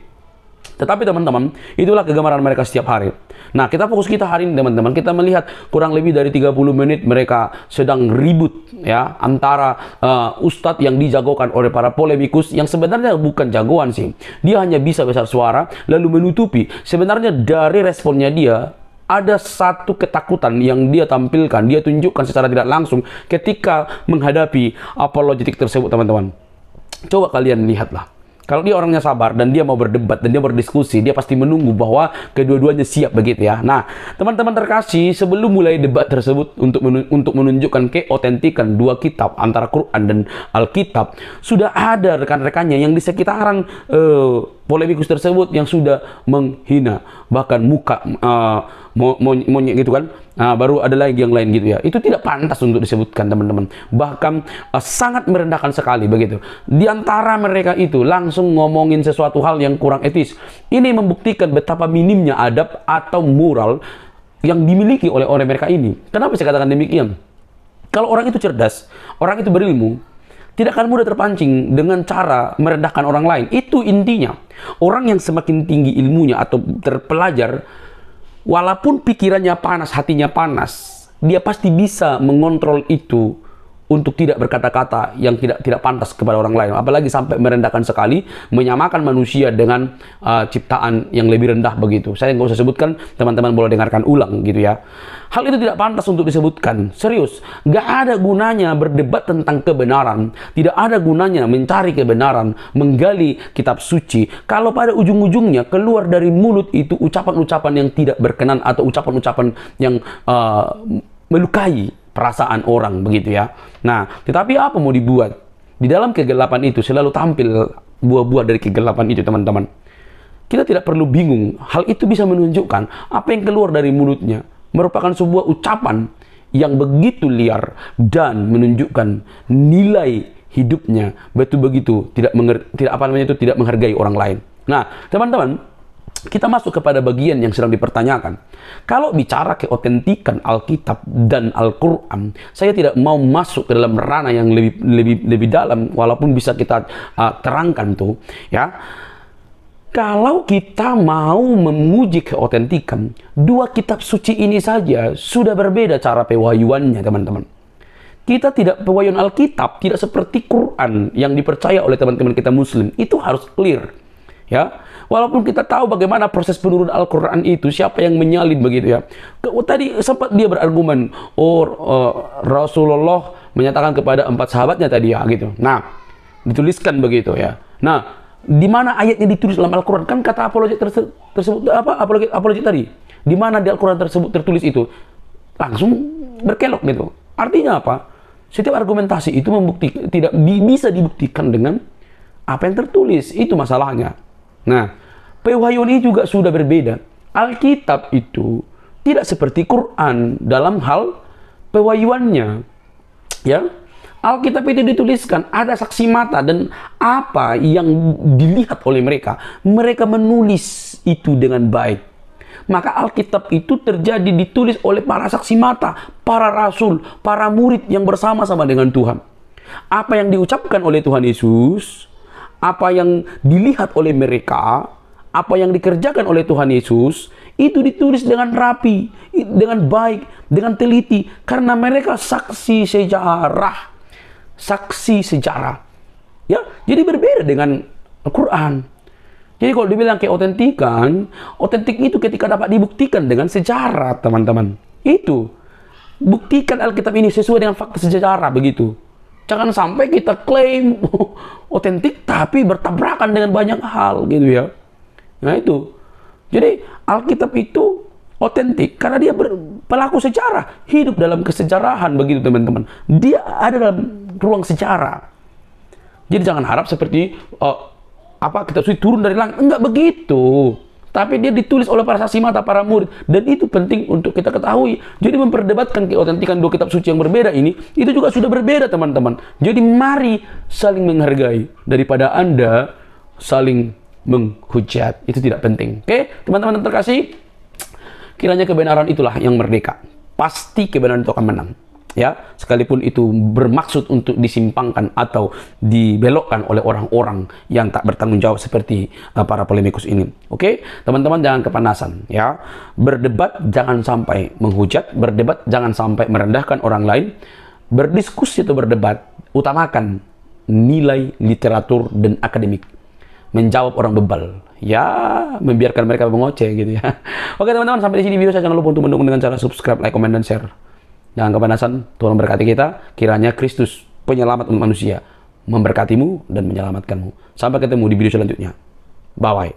Tetapi teman-teman, itulah kegemaran mereka setiap hari. Nah, kita fokus kita hari ini teman-teman, kita melihat kurang lebih dari 30 menit mereka sedang ribut ya antara ustadz yang dijagokan oleh para polemikus yang sebenarnya bukan jagoan sih. Dia hanya bisa besar suara lalu menutupi. Sebenarnya dari responnya dia ada satu ketakutan yang dia tampilkan, dia tunjukkan secara tidak langsung ketika menghadapi apologetik tersebut teman-teman. Coba kalian lihatlah. Kalau dia orangnya sabar dan dia mau berdebat dan dia berdiskusi, dia pasti menunggu bahwa kedua-duanya siap begitu ya. Nah, teman-teman terkasih, sebelum mulai debat tersebut untuk menunjukkan keotentikan dua kitab antara Quran dan Alkitab, sudah ada rekan-rekannya yang di sekitaran polemikus tersebut yang sudah menghina, bahkan muka monyet gitu kan. Nah, baru ada lagi yang lain gitu ya. Itu tidak pantas untuk disebutkan teman-teman. Bahkan sangat merendahkan sekali begitu. Di antara mereka itu langsung ngomongin sesuatu hal yang kurang etis. Ini membuktikan betapa minimnya adab atau moral yang dimiliki oleh orang mereka ini. Kenapa saya katakan demikian? Kalau orang itu cerdas, orang itu berilmu, tidak akan mudah terpancing dengan cara merendahkan orang lain. Itu intinya. Orang yang semakin tinggi ilmunya atau terpelajar, walaupun pikirannya panas, hatinya panas, dia pasti bisa mengontrol itu untuk tidak berkata-kata yang tidak pantas kepada orang lain. Apalagi sampai merendahkan sekali, menyamakan manusia dengan ciptaan yang lebih rendah begitu. Saya nggak usah sebutkan, teman-teman boleh dengarkan ulang gitu ya. Hal itu tidak pantas untuk disebutkan. Serius, nggak ada gunanya berdebat tentang kebenaran. Tidak ada gunanya mencari kebenaran, menggali kitab suci, kalau pada ujung-ujungnya keluar dari mulut itu ucapan-ucapan yang tidak berkenan atau ucapan-ucapan yang melukai perasaan orang begitu ya. Nah, tetapi apa mau dibuat? Di dalam kegelapan itu selalu tampil buah-buah dari kegelapan itu teman-teman. Kita tidak perlu bingung. Hal itu bisa menunjukkan apa yang keluar dari mulutnya merupakan sebuah ucapan yang begitu liar dan menunjukkan nilai hidupnya betul-begitu tidak menghargai orang lain. Nah, teman-teman, kita masuk kepada bagian yang sedang dipertanyakan. Kalau bicara keotentikan Alkitab dan Al-Quran, saya tidak mau masuk ke dalam ranah yang lebih dalam, walaupun bisa kita terangkan tuh, ya. Kalau kita mau menguji keotentikan, dua kitab suci ini saja sudah berbeda cara pewahyuannya, teman-teman. Kita tidak pewahyuan Alkitab tidak seperti Quran yang dipercaya oleh teman-teman kita Muslim. Itu harus clear, ya. Walaupun kita tahu bagaimana proses penurunan Al-Quran itu, siapa yang menyalin begitu ya. Tadi sempat dia berargumen, Rasulullah menyatakan kepada 4 sahabatnya tadi ya gitu. Nah, dituliskan begitu ya. Nah, di mana ayatnya ditulis dalam Al-Quran? Kan kata apologet tersebut apa? Apologet tadi. Di mana di Al-Quran tersebut tertulis itu? Langsung berkelok gitu. Artinya apa? Setiap argumentasi itu tidak bisa dibuktikan dengan apa yang tertulis. Itu masalahnya. Nah, pewahyuan ini juga sudah berbeda. Alkitab itu tidak seperti Quran dalam hal pewahyuannya. Ya, Alkitab itu dituliskan, ada saksi mata dan apa yang dilihat oleh mereka. Mereka menulis itu dengan baik. Maka Alkitab itu ditulis oleh para saksi mata, para rasul, para murid yang bersama-sama dengan Tuhan. Apa yang diucapkan oleh Tuhan Yesus, apa yang dilihat oleh mereka, apa yang dikerjakan oleh Tuhan Yesus, itu ditulis dengan rapi, dengan baik, dengan teliti, karena mereka saksi sejarah. Saksi sejarah. Ya, jadi berbeda dengan Al-Quran. Jadi kalau dibilang keotentikan, otentik itu ketika dapat dibuktikan dengan sejarah, teman-teman. Itu. Buktikan Alkitab ini sesuai dengan fakta sejarah begitu. Jangan sampai kita klaim otentik tapi bertabrakan dengan banyak hal gitu ya. Nah itu. Jadi Alkitab itu otentik karena dia pelaku sejarah, hidup dalam kesejarahan begitu teman-teman. Dia ada dalam ruang sejarah. Jadi jangan harap seperti kitab suci turun dari langit, enggak begitu. Tapi dia ditulis oleh para saksi mata, para murid, dan itu penting untuk kita ketahui. Jadi memperdebatkan keotentikan dua kitab suci yang berbeda ini, itu juga sudah berbeda teman-teman. Jadi mari saling menghargai daripada Anda saling menghujat. Itu tidak penting. Oke, teman-teman terkasih, kiranya kebenaran itulah yang merdeka. Pasti kebenaran itu akan menang. Ya, sekalipun itu bermaksud untuk disimpangkan atau dibelokkan oleh orang-orang yang tak bertanggung jawab seperti para polemikus ini. Oke, teman-teman jangan kepanasan ya. Berdebat jangan sampai menghujat, berdebat jangan sampai merendahkan orang lain. Berdiskusi atau berdebat utamakan nilai literatur dan akademik. Menjawab orang bebal. Ya, membiarkan mereka mengoceh gitu ya. Oke teman-teman, sampai di sini video saya. Jangan lupa untuk mendukung dengan cara subscribe, like, komen, dan share. Jangan kepanasan, Tuhan memberkati kita. Kiranya Kristus, penyelamat umat manusia, memberkatimu dan menyelamatkanmu. Sampai ketemu di video selanjutnya. Bye-bye.